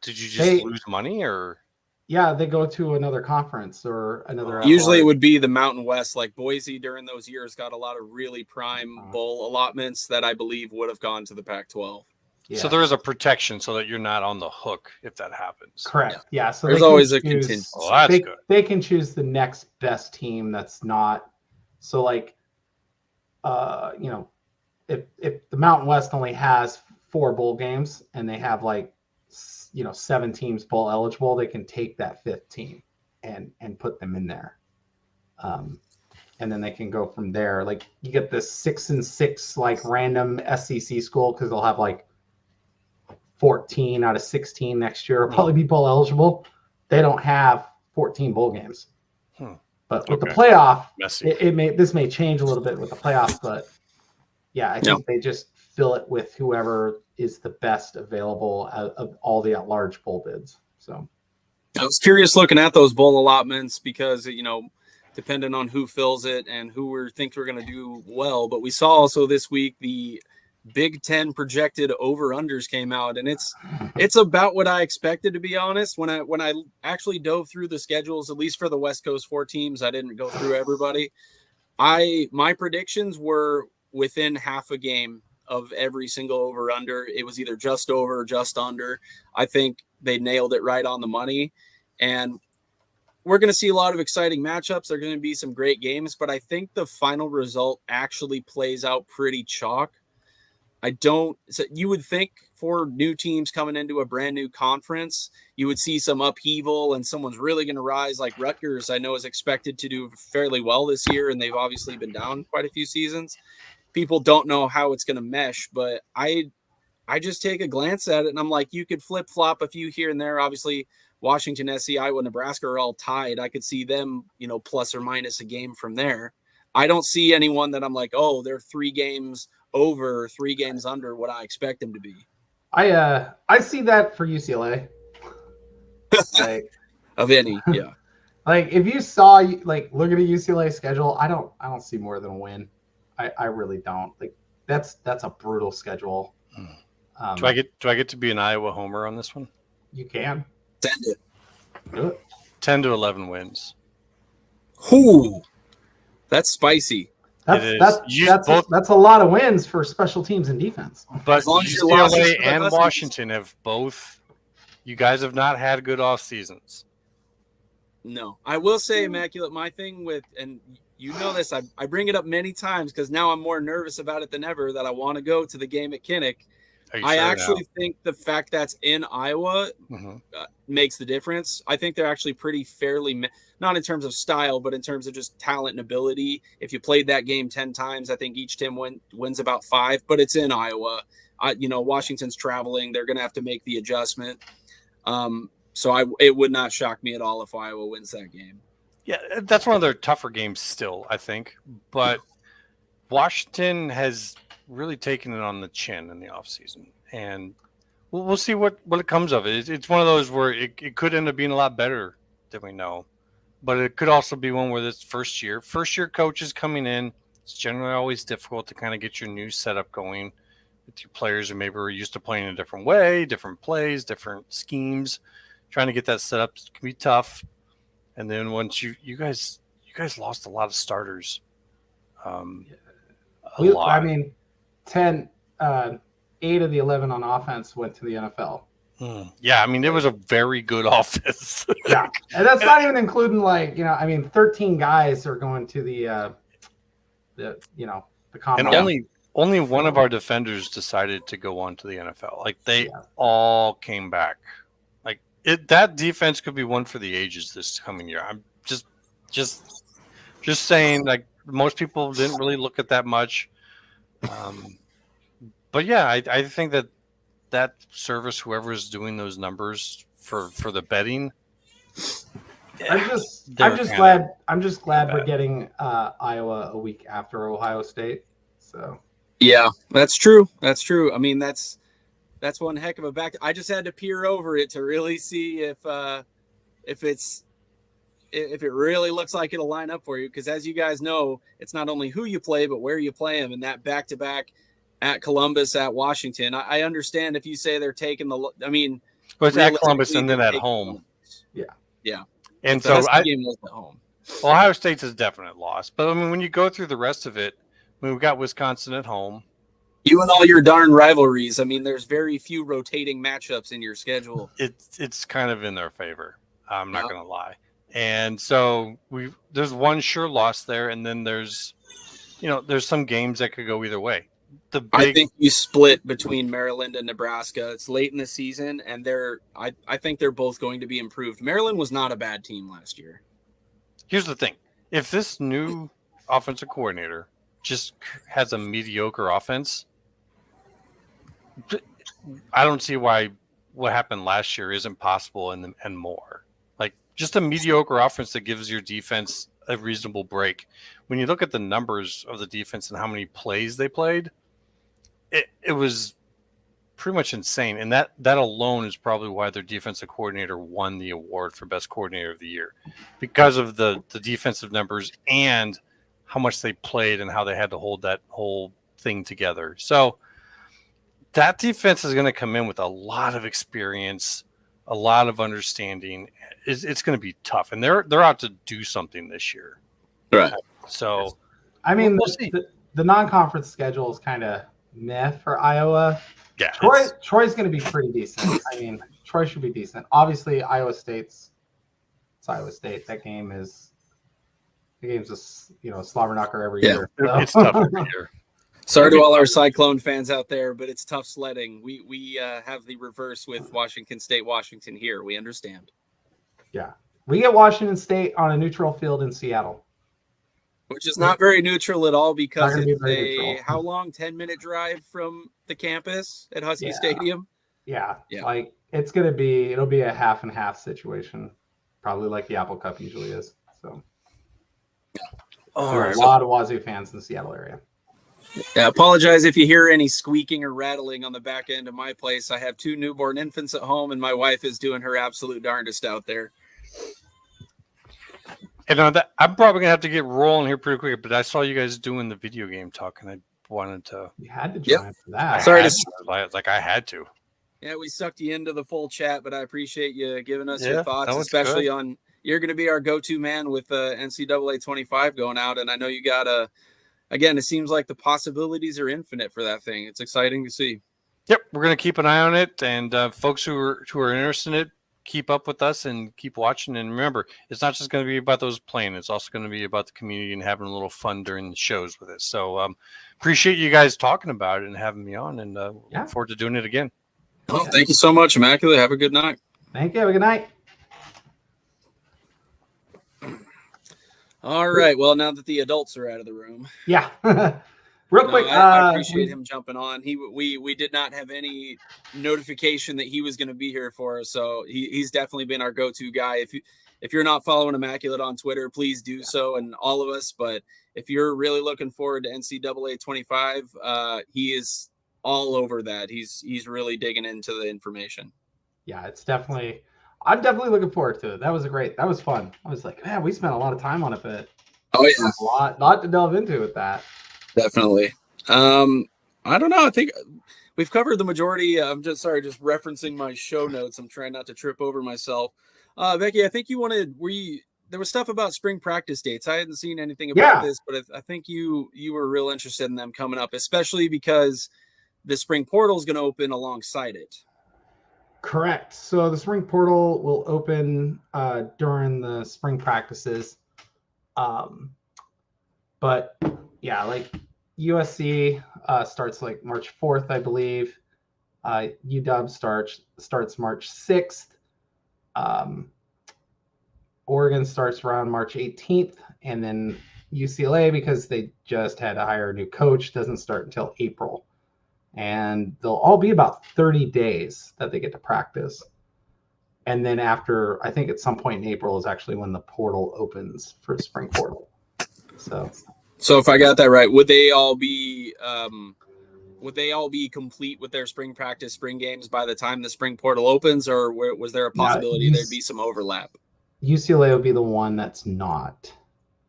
Did you just lose money, or? Yeah, they go to another conference or another. Usually it would be the Mountain West, like Boise during those years got a lot of really prime bowl allotments that I believe would have gone to the Pac-12. Yeah. So there is a protection so that you're not on the hook if that happens. Correct. Yeah. So there's always a contingency. Oh, that's good. They can choose the next best team that's not. So if the Mountain West only has 4 bowl games and they have 7 teams bowl eligible, they can take that 5th team and put them in there. And then they can go from there. You get this 6-6 random SEC school, because they'll have 14 out of 16 next year will probably be bowl eligible. They don't have 14 bowl games. But with the playoff, this may change a little bit with the playoff, but yeah, I think they just fill it with whoever is the best available of all the at-large bowl bids. So I was curious looking at those bowl allotments because, depending on who fills it and who we think we're going to do well. But we saw also this week the Big Ten projected over-unders came out, and it's about what I expected, to be honest. When I actually dove through the schedules, at least for the West Coast 4 teams, I didn't go through everybody. My predictions were within half a game of every single over-under. It was either just over or just under. I think they nailed it right on the money, and we're going to see a lot of exciting matchups. There are going to be some great games, but I think the final result actually plays out pretty chalk. You would think for new teams coming into a brand new conference, you would see some upheaval and someone's really going to rise. Like Rutgers, I know, is expected to do fairly well this year, and they've obviously been down quite a few seasons. People don't know how it's going to mesh, but I just take a glance at it and I'm like, you could flip flop a few here and there. Obviously, Washington, SC, Iowa, Nebraska are all tied. I could see them, plus or minus a game from there. I don't see anyone that I'm like, oh, they're 3 games over, 3 games under what I expect them to be. I see that for UCLA. Like, of any, yeah. Like if you saw, like, look at a UCLA schedule, I don't see more than a win. I really don't. Like that's a brutal schedule. Do I get to be an Iowa homer on this one? You can. Send it. Do it. 10 to 11 wins. Ooh, that's spicy. That's a lot of wins for special teams and defense. But as long as UCLA and Washington have both. You guys have not had good off seasons. No, I will say, Immaculate, my thing with, and you know this, I bring it up many times because now I'm more nervous about it than ever that I want to go to the game at Kinnick. I actually think the fact that's in Iowa makes the difference. I think they're actually pretty fairly, not in terms of style, but in terms of just talent and ability. If you played that game 10 times, I think each team wins about 5, but it's in Iowa. Washington's traveling. They're going to have to make the adjustment. So it would not shock me at all if Iowa wins that game. Yeah, that's one of their tougher games still, I think. But Washington has really taken it on the chin in the offseason. And we'll see what it comes of it. It's one of those where it could end up being a lot better than we know. But it could also be one where this first year coaches coming in, it's generally always difficult to kind of get your new setup going with your players who maybe were used to playing a different way, different plays, different schemes. Trying to get that set up can be tough. And then once you guys lost a lot of starters. I mean, 8 of the 11 on offense went to the NFL. Yeah, I mean, it was a very good offense. Yeah, and that's not even including 13 guys are going to the combine. And only one of our defenders decided to go on to the NFL. Like they all came back. Like that defense could be one for the ages this coming year. I'm just saying. Like most people didn't really look at that much. But yeah, I think that service, whoever is doing those numbers for the betting, I'm just glad we're getting Iowa a week after Ohio State. So yeah, that's true. That's true. I mean, that's one heck of a back. I just had to peer over it to really see if it really looks like it'll line up for you. Because as you guys know, it's not only who you play, but where you play them. And that back-to-back at Columbus, at Washington. I understand if you say they're taking the – I mean – but it's at Columbus and then at home. Yeah. Yeah. And so the game was at home. Ohio State's a definite loss. But, I mean, when you go through the rest of it, we've got Wisconsin at home. You and all your darn rivalries. I mean, there's very few rotating matchups in your schedule. It's kind of in their favor. I'm not going to lie. And so there's one sure loss there, and then there's some games that could go either way. I think you split between Maryland and Nebraska. It's late in the season, and I think they're both going to be improved. Maryland was not a bad team last year. Here's the thing: if this new offensive coordinator just has a mediocre offense, I don't see why what happened last year isn't possible and more. Like just a mediocre offense that gives your defense a reasonable break. When you look at the numbers of the defense and how many plays they played, it was pretty much insane. And that alone is probably why their defensive coordinator won the award for best coordinator of the year, because of the defensive numbers and how much they played and how they had to hold that whole thing together. So that defense is going to come in with a lot of experience, a lot of understanding. It's going to be tough, and they're out to do something this year. Right. So, I mean, we'll see. the non-conference schedule is kind of meh for Iowa. Yeah, Troy's going to be pretty decent. I mean, Troy should be decent. Obviously, it's Iowa State. That game is a slobber knocker every year. So. It's tough every year. Sorry to all our Cyclone fans out there, but it's tough sledding. We have the reverse with Washington State, Washington here. We understand. Yeah. We get Washington State on a neutral field in Seattle. Which is not very neutral at all, because Not gonna it's be very a, neutral. how long, 10-minute drive from the campus at Husky Stadium? Yeah. Yeah. Like, it'll be a half and half situation, probably like the Apple Cup usually is. So All there are right. a lot of Wazoo fans in the Seattle area. Yeah, apologize if you hear any squeaking or rattling on the back end of my place. I have 2 newborn infants at home, and my wife is doing her absolute darndest out there. And I'm probably gonna have to get rolling here pretty quick. But I saw you guys doing the video game talk, and I wanted to. You had to join for that. Sorry I had to. Yeah, we sucked you into the full chat, but I appreciate you giving us Yeah, your thoughts, that was especially good. on you're going to be our go-to man with NCAA 25 going out, and I know you got again, it seems like the possibilities are infinite for that thing. It's exciting to see. Yep, we're gonna keep an eye on it, and folks who are interested in it, keep up with us and keep watching. And remember, it's not just going to be about those playing; it's also going to be about the community and having a little fun during the shows with it. So, appreciate you guys talking about it and having me on, and look forward to doing it again. Oh, thank you so much, Immaculate. Have a good night. Thank you. Have a good night. All right. Well, now that the adults are out of the room, Yeah. Real quick, I appreciate him jumping on. We did not have any notification that he was going to be here for us, so he's definitely been our go-to guy. If you're not following Immaculate on Twitter, please do so, and all of us. But if you're really looking forward to NCAA 25, he is all over that. He's really digging into the information. Yeah, I'm definitely looking forward to it. That was fun. I was like, man, we spent a lot of time on it, but a lot to delve into with that. Definitely. I don't know. I think we've covered the majority. I'm just referencing my show notes. I'm trying not to trip over myself. Becky, I think there was stuff about spring practice dates. I hadn't seen anything about this, but I think you were real interested in them coming up, especially because the spring portal is going to open alongside it. Correct. So the spring portal will open during the spring practices. But yeah, like USC starts like March 4th, I believe. UW starts March 6th. Oregon starts around March 18th, and then UCLA, because they just had to hire a new coach, doesn't start until April. And they'll all be about 30 days that they get to practice. And then after, I think at some point in April is actually when the portal opens for spring portal. So if I got that right, would they all be complete with their spring practice, spring games by the time the spring portal opens, or was there a possibility there'd be some overlap? UCLA will be the one that's not.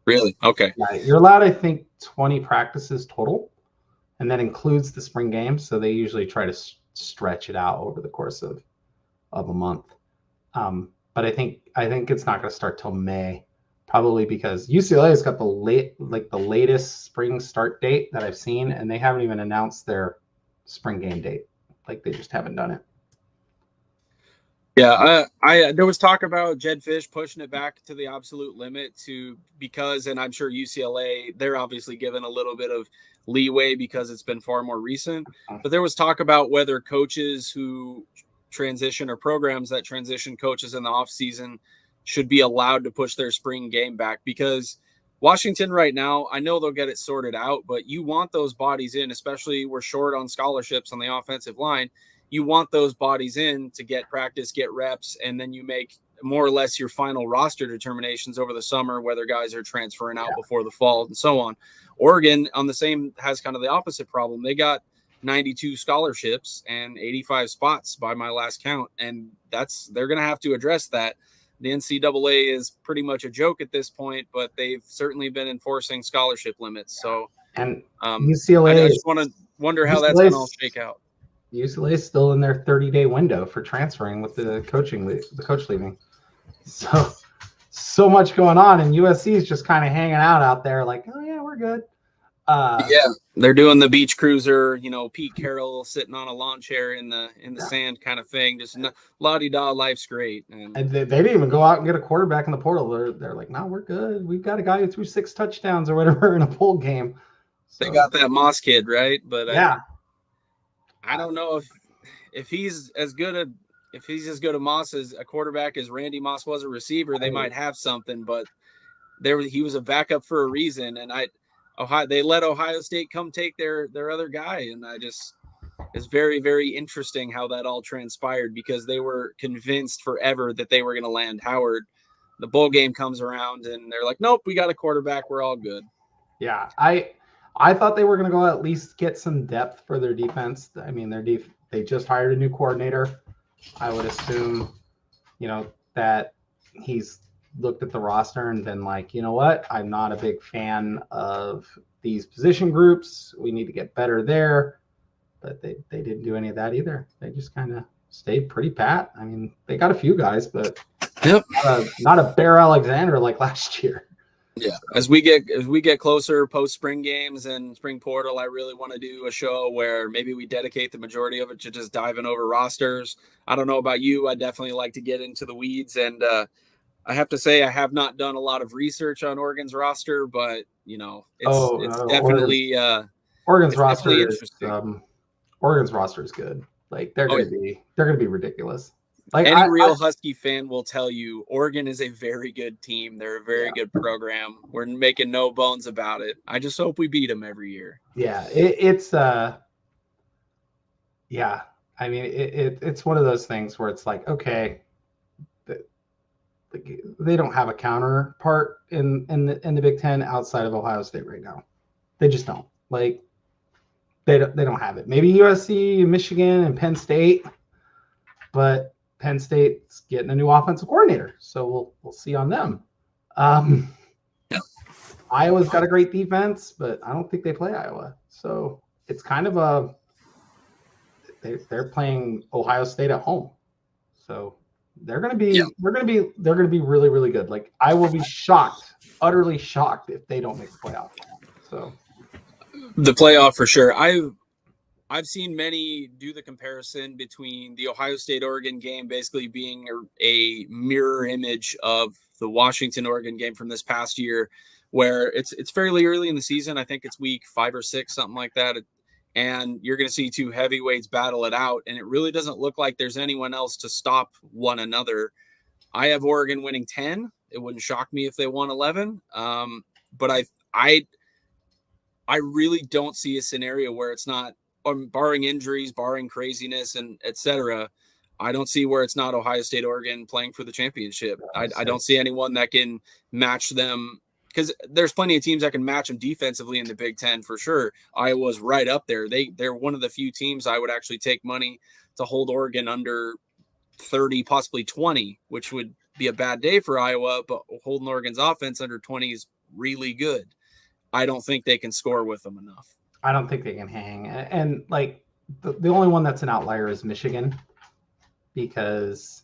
Really? Okay. Yeah, you're allowed, I think, 20 practices total, and that includes the spring game. So they usually try to stretch it out over the course of a month. But I think it's not going to start till May, probably because UCLA has got the latest spring start date that I've seen, and they haven't even announced their spring game date. Like, they just haven't done it. Yeah, there was talk about Jed Fish pushing it back to the absolute limit because, and I'm sure UCLA, they're obviously given a little bit of leeway because it's been far more recent. But there was talk about whether coaches who transition or programs that transition coaches in the off season should be allowed to push their spring game back, because Washington right now, I know they'll get it sorted out, but you want those bodies in, especially we're short on scholarships on the offensive line. You want those bodies in to get practice, get reps, and then you make more or less your final roster determinations over the summer, whether guys are transferring out before the fall and so on. Oregon has kind of the opposite problem. They got 92 scholarships and 85 spots by my last count. And they're going to have to address that. The NCAA is pretty much a joke at this point, but they've certainly been enforcing scholarship limits. So, and UCLA, I just wonder how that's going to all shake out. UCLA is still in their 30-day window for transferring with the coach leaving. So much going on, and USC is just kind of hanging out there like, oh yeah, we're good. Yeah, they're doing the beach cruiser, Pete Carroll sitting on a lawn chair in the sand kind of thing. Just la-di-da, life's great. And they didn't even go out and get a quarterback in the portal. They're like, no, we're good. We've got a guy who threw 6 touchdowns or whatever in a bowl game. So, they got that Moss kid, right? But yeah, I don't know if he's as good a Moss as a quarterback as Randy Moss was a receiver. They might have something, but he was a backup for a reason, and they let Ohio State come take their other guy. And it's very, very interesting how that all transpired, because they were convinced forever that they were going to land Howard. The bowl game comes around and they're like, nope, we got a quarterback. We're all good. Yeah. I thought they were going to go at least get some depth for their defense. I mean, they just hired a new coordinator. I would assume, that he's looked at the roster and been like, you know what, I'm not a big fan of these position groups. We need to get better there. But they didn't do any of that either. They just kind of stayed pretty pat. I mean, they got a few guys, but not a Bear Alexander like last year. Yeah. As we get closer post spring games and spring portal, I really want to do a show where maybe we dedicate the majority of it to just diving over rosters. I don't know about you. I definitely like to get into the weeds, and I have to say I have not done a lot of research on Oregon's roster, but it's definitely Oregon's roster is Oregon's roster is good. Like they're gonna be ridiculous. Like any real Husky fan will tell you, Oregon is a very good team. They're a very good program. We're making no bones about it. I just hope we beat them every year. Yeah, it's I mean, it's one of those things where it's like, okay, they don't have a counterpart in the Big Ten outside of Ohio State right now. They just don't. Like they don't have it. Maybe USC, Michigan, and Penn State, but Penn State's getting a new offensive coordinator, so we'll see on them. Iowa's got a great defense, but I don't think they play Iowa. So it's kind of they're playing Ohio State at home, so they're going to be really, really good. Like I will be utterly shocked if they don't make the playoff. So the playoff for sure. I've seen many do the comparison between the Ohio State-Oregon game basically being a mirror image of the Washington-Oregon game from this past year, where it's fairly early in the season. I think it's week 5 or 6, something like that. And you're going to see two heavyweights battle it out. And it really doesn't look like there's anyone else to stop one another. I have Oregon winning 10. It wouldn't shock me if they won 11. But I really don't see a scenario where it's not, barring injuries, barring craziness, and et cetera, I don't see where it's not Ohio State, Oregon playing for the championship. I don't see anyone that can match them, because there's plenty of teams that can match them defensively in the Big Ten for sure. Iowa's right up there. They're one of the few teams I would actually take money to hold Oregon under 30, possibly 20, which would be a bad day for Iowa, but holding Oregon's offense under 20 is really good. I don't think they can score with them enough. I don't think they can hang. And like the only one that's an outlier is Michigan, because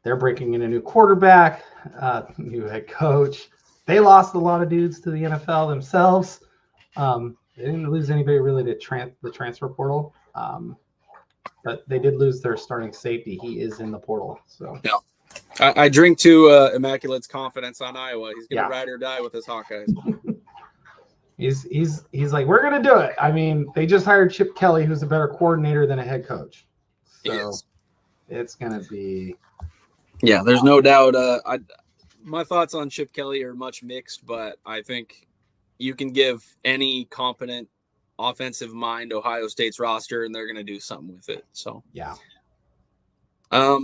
they're breaking in a new quarterback, new head coach. They lost a lot of dudes to the NFL themselves. They didn't lose anybody really to the transfer portal, but they did lose their starting safety. He is in the portal. So yeah, I drink to Immaculate's confidence on Iowa. He's going to ride or die with his Hawkeyes. He's like, we're gonna do it. I mean, they just hired Chip Kelly, who's a better coordinator than a head coach. So it's gonna be. Yeah, there's no doubt. My thoughts on Chip Kelly are much mixed, but I think you can give any competent offensive mind Ohio State's roster, and they're gonna do something with it. So yeah. I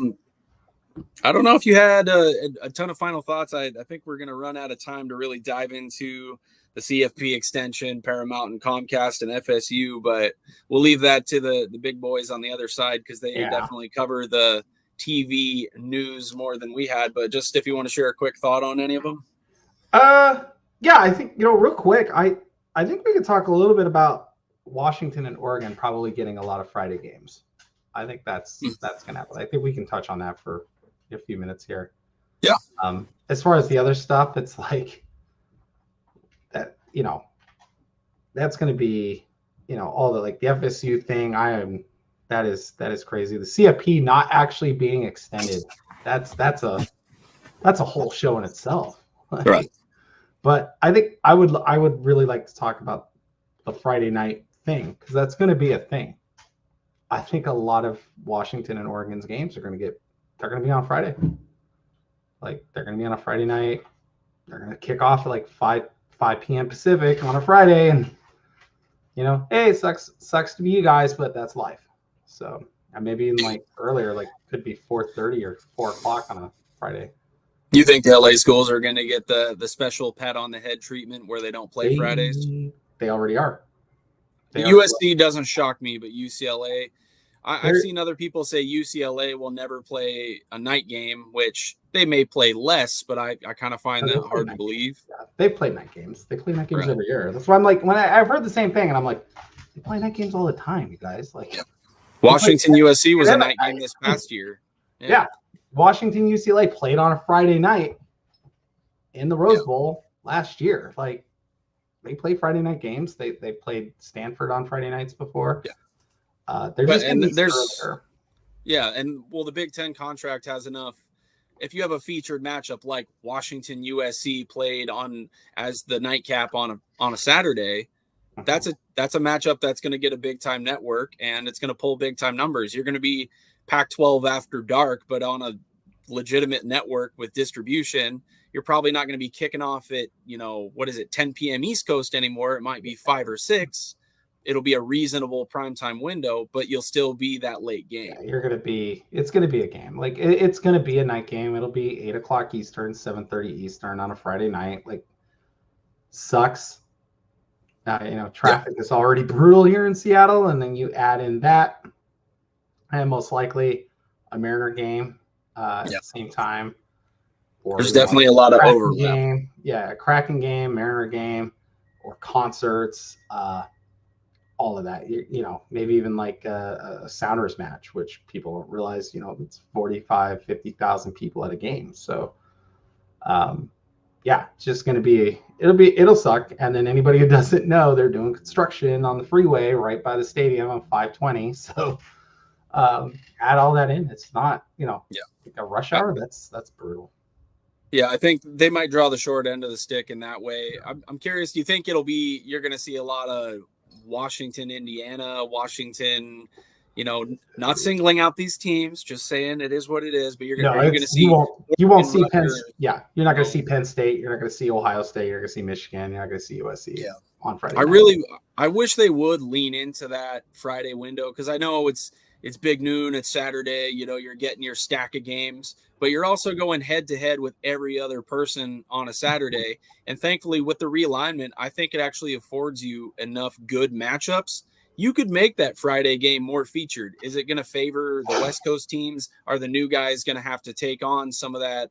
don't know if you had a ton of final thoughts. I think we're gonna run out of time to really dive into CFP extension, Paramount and Comcast and FSU, but we'll leave that to the big boys on the other side because they definitely cover the TV news more than we had. But just if you want to share a quick thought on any of them. Yeah, I think, real quick, I think we could talk a little bit about Washington and Oregon probably getting a lot of Friday games. I think that's going to happen. I think we can touch on that for a few minutes here. Yeah. As far as the other stuff, it's like that, that's going to be, all the, like the FSU thing. That is crazy. The CFP not actually being extended. That's a whole show in itself. Right. But I think I would really like to talk about the Friday night thing because that's going to be a thing. I think a lot of Washington and Oregon's games they're going to be on Friday. Like they're going to be on a Friday night. They're going to kick off at like 5 p.m. Pacific on a Friday, and hey, it sucks to be you guys, but that's life. So and maybe even like earlier, like could be 4:30 or 4 o'clock on a Friday. You think the LA schools are going to get the special pat on the head treatment where they don't play Fridays? They already are. USC doesn't shock me, but UCLA, I've seen other people say UCLA will never play a night game, which they may play less, but I kind of find that hard to believe. Yeah, they play night games. They play night games every year. That's why I'm like, when I've heard the same thing, and I'm like, they play night games all the time, you guys. Like, Washington USC was a night game this past year. Yeah. Washington UCLA played on a Friday night in the Rose Bowl last year. Like, they play Friday night games. They played Stanford on Friday nights before. Yeah. They're just and there's earlier. Yeah, and the Big Ten contract has enough. If you have a featured matchup like Washington USC played on as the nightcap on a Saturday, that's a matchup that's going to get a big time network and it's going to pull big time numbers. You're going to be Pac-12 after dark, but on a legitimate network with distribution, you're probably not going to be kicking off at 10 p.m. East Coast anymore. It might be 5 or 6. It'll be a reasonable primetime window, but you'll still be that late game. Yeah, it's going to be a game. Like it's going to be a night game. It'll be 8 o'clock Eastern, 7:30 Eastern on a Friday night. Like, sucks. Traffic is already brutal here in Seattle. And then you add in that and most likely a Mariner game at the same time. There's definitely a lot of overlap. A Kraken game, Mariner game, or concerts, all of that. Maybe even like a Sounders match, which people don't realize, it's 45, 50,000 people at a game. So, it's just going to be, it'll suck. And then anybody who doesn't know, they're doing construction on the freeway right by the stadium on 520. So, add all that in. It's not, like a rush hour. That's brutal. Yeah, I think they might draw the short end of the stick in that way. I'm curious, do you think you're going to see a lot of Washington, Indiana, Washington, not singling out these teams, just saying it is what it is, but you're going to see. You won't see Penn. Yeah, you're not going to see Penn State. You're not going to see Ohio State. You're going to see Michigan. You're not going to see USC on Friday. I wish they would lean into that Friday window because I know it's big noon, it's Saturday, you're getting your stack of games, but you're also going head to head with every other person on a Saturday. And thankfully with the realignment, I think it actually affords you enough good matchups. You could make that Friday game more featured. Is it going to favor the West Coast teams? Are the new guys going to have to take on some of that,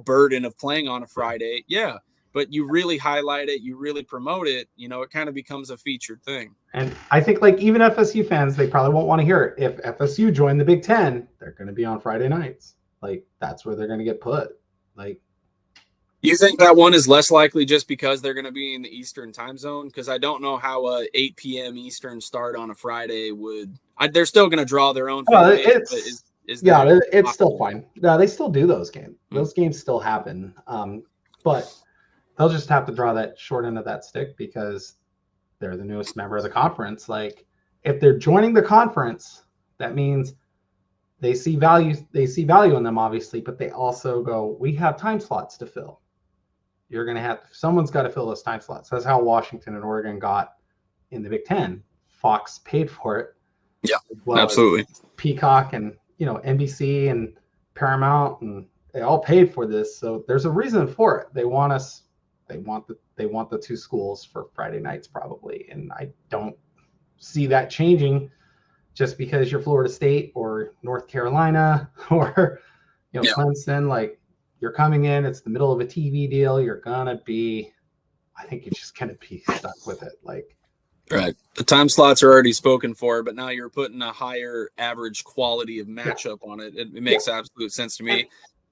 burden of playing on a Friday? Yeah. But you really highlight it, you really promote it, it kind of becomes a featured thing. And I think like even FSU fans, they probably won't want to hear it. If FSU join the Big Ten, they're going to be on Friday nights. Like that's where they're going to get put. Like, you think that one is less likely just because they're going to be in the Eastern time zone? Because I don't know how a 8 p.m. Eastern start on a Friday would. They're still going to draw their own. Well, it's still fine. No, they still do those games. Those games still happen. But they'll just have to draw that short end of that stick because they're the newest member of the conference. Like if they're joining the conference, that means they see value in them, obviously, but they also go, we have time slots to fill. Someone's got to fill those time slots. That's how Washington and Oregon got in the Big Ten. Fox paid for it. Yeah, absolutely. Peacock and, NBC and Paramount, and they all paid for this. So there's a reason for it. They want they want the two schools for Friday nights probably. And I don't see that changing just because you're Florida State or North Carolina or, Clemson. Like, you're coming in, it's the middle of a TV deal. You're going to be, I think you're just going to be stuck with it. Like, right. The time slots are already spoken for, but now you're putting a higher average quality of matchup on it. It makes absolute sense to me.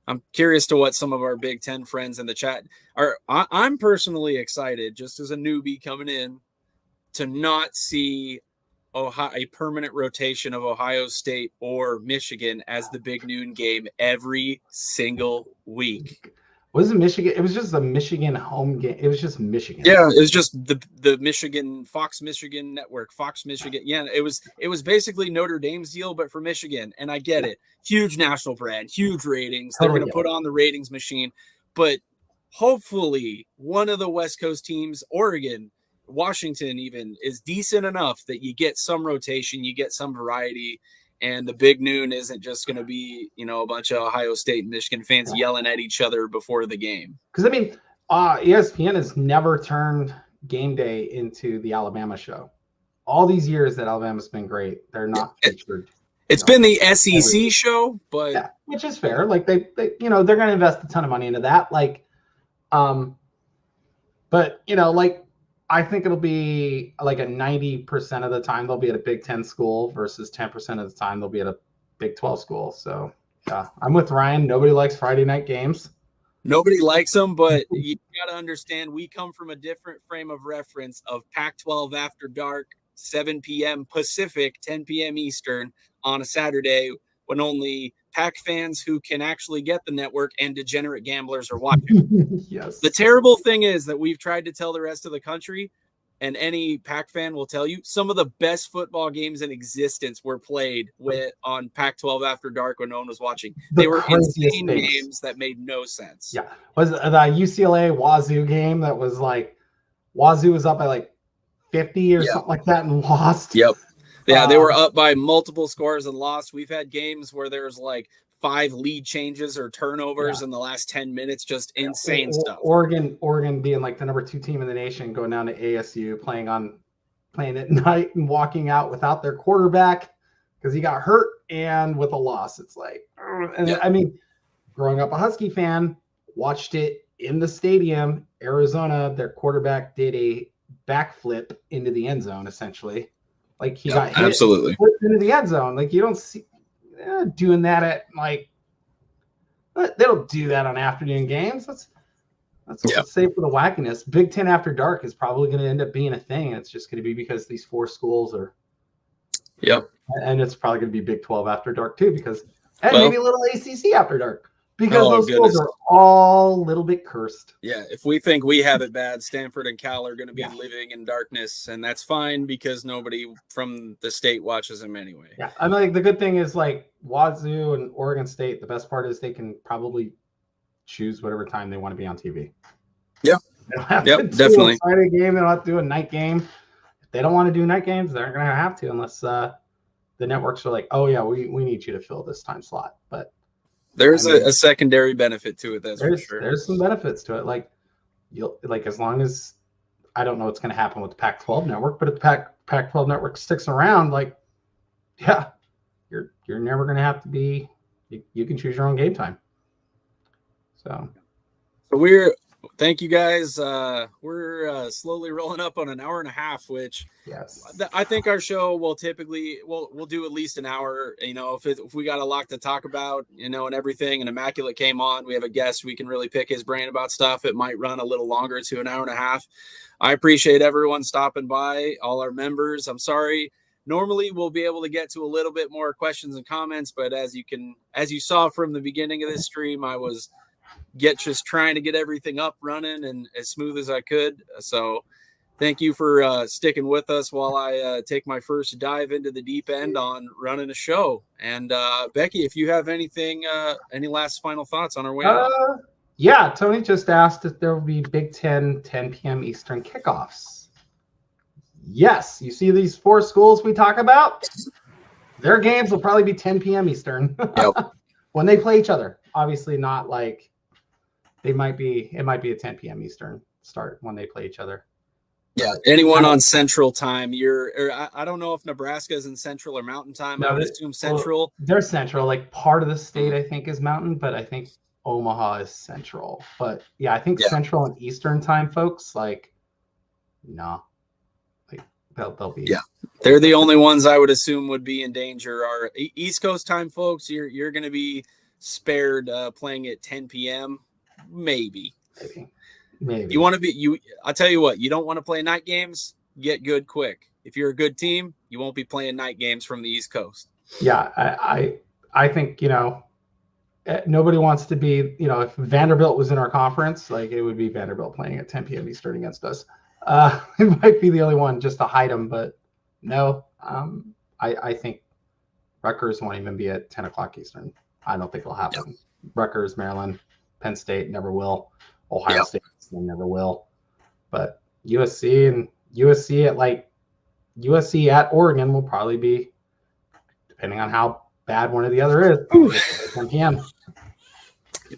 I'm curious to what some of our Big Ten friends in the chat are. I'm personally excited, just as a newbie coming in, to not see a permanent rotation of Ohio State or Michigan as the big noon game every single week. Was it Michigan? It was just a Michigan home game. It was just Michigan. Yeah, it was just the Michigan, Fox Michigan network, Fox Michigan. Yeah, it was basically Notre Dame's deal, but for Michigan. And I get it. Huge national brand, huge ratings. They're going to put on the ratings machine. But hopefully one of the West Coast teams, Oregon, Washington even, is decent enough that you get some rotation, you get some variety. And the big noon isn't just going to be, a bunch of Ohio State and Michigan fans yelling at each other before the game. Because, ESPN has never turned game day into the Alabama show. All these years that Alabama's been great, they're not featured. It's been the SEC show, but which is fair. Like they they're going to invest a ton of money into that. Like, but I think it'll be like a 90% of the time they'll be at a Big Ten school versus 10% of the time they'll be at a Big 12 school. So, yeah, I'm with Ryan. Nobody likes Friday night games. Nobody likes them, but you got to understand we come from a different frame of reference of Pac-12 after dark, 7 p.m. Pacific, 10 p.m. Eastern on a Saturday when only Pac fans who can actually get the network and degenerate gamblers are watching. Yes. The terrible thing is that we've tried to tell the rest of the country, and any Pac fan will tell you, some of the best football games in existence were played on Pac-12 after dark when no one was watching. They were insane games that made no sense. Yeah. Was the UCLA Wazoo game that was like Wazoo was up by like 50 or something like that and lost? Yep. Yeah, they were up by multiple scores and lost. We've had games where there's like 5 lead changes or turnovers in the last 10 minutes, just insane stuff. Oregon being like the number 2 team in the nation, going down to ASU, playing at night and walking out without their quarterback because he got hurt and with a loss. It's like, I mean, growing up a Husky fan, watched it in the stadium, Arizona, their quarterback did a backflip into the end zone, essentially. Like he got hit into the end zone. Like you don't see doing that at like they don't do that on afternoon games. That's what's safe for the wackiness. Big Ten after dark is probably going to end up being a thing. It's just going to be because these 4 schools are. Yep. And it's probably going to be Big 12 after dark too, because maybe a little ACC after dark. Because those schools are all a little bit cursed. Yeah, if we think we have it bad, Stanford and Cal are going to be living in darkness, and that's fine because nobody from the state watches them anyway. Yeah, I mean, like the good thing is like Wazoo and Oregon State. The best part is they can probably choose whatever time they want to be on TV. Yeah, definitely. A Friday game, they don't have to do a night game. If they don't want to do night games, they're going to have to unless the networks are like, oh yeah, we need you to fill this time slot, but. There's a secondary benefit to it. That's for sure. There's some benefits to it. Like as long as I don't know what's going to happen with the Pac-12 network, but if the Pac-12 network sticks around, like, yeah, you're never going to have to be. You can choose your own game time. So thank you guys. We're slowly rolling up on an hour and a half, which I think our show will typically we'll do at least an hour. If we got a lot to talk about, and everything, and Immaculate came on, we have a guest, we can really pick his brain about stuff. It might run a little longer to an hour and a half. I appreciate everyone stopping by, all our members. I'm sorry. Normally we'll be able to get to a little bit more questions and comments, but as you saw from the beginning of this stream, I was just trying to get everything up running and as smooth as I could. So thank you for sticking with us while I take my first dive into the deep end on running a show. And Becky, if you have anything, any last final thoughts on our way out? Yeah, Tony just asked if there will be Big Ten 10 p.m. Eastern kickoffs. Yes, you see these 4 schools we talk about? Their games will probably be 10 p.m. Eastern when they play each other. Obviously not like it might be a 10 p.m. Eastern start when they play each other. Yeah, anyone on Central Time, I don't know if Nebraska is in Central or Mountain Time. I would assume Central. Well, they're Central. Like part of the state, I think, is Mountain, but I think Omaha is Central. But yeah, I think Central and Eastern Time, folks, like, no, like they'll be. Yeah, they're the only ones I would assume would be in danger. Our East Coast time folks, you're going to be spared playing at 10 p.m. Maybe. You want to be I'll tell you what, you don't want to play night games, get good quick. If you're a good team, you won't be playing night games from the East Coast. Yeah, I think, nobody wants to be, if Vanderbilt was in our conference, like it would be Vanderbilt playing at 10 p.m. Eastern against us. It might be the only one just to hide them, but no, I think Rutgers won't even be at 10 o'clock Eastern. I don't think it'll happen. Yep. Rutgers, Maryland, Penn State never will. Ohio State never will. But USC at Oregon will probably be, depending on how bad one or the other is, 10 p.m.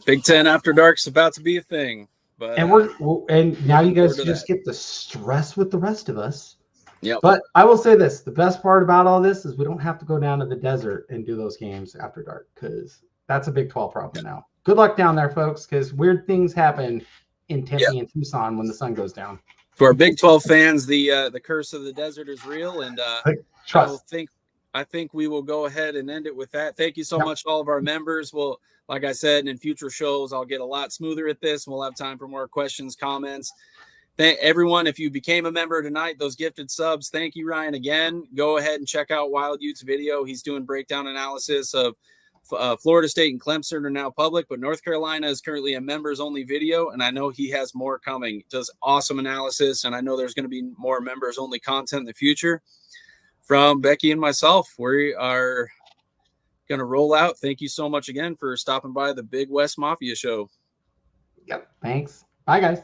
Big Ten After Dark's about to be a thing. But and now you guys just get the stress with the rest of us. Yeah. But I will say this: the best part about all this is we don't have to go down to the desert and do those games after dark, because that's a Big 12 problem now. Good luck down there, folks, because weird things happen in Tempe and Tucson when the sun goes down. To our Big 12 fans, the curse of the desert is real, and I think we will go ahead and end it with that. Thank you so much to all of our members. Well, like I said, in future shows, I'll get a lot smoother at this, and we'll have time for more questions, comments. Everyone, if you became a member tonight, those gifted subs, thank you, Ryan, again. Go ahead and check out Wild Ute's video. He's doing breakdown analysis of Florida State and Clemson are now public, but North Carolina is currently a members-only video, and I know he has more coming. He does awesome analysis, and I know there's going to be more members-only content in the future. From Becky and myself, we are going to roll out. Thank you so much again for stopping by the Big West Mafia Show. Yep, thanks. Bye, guys.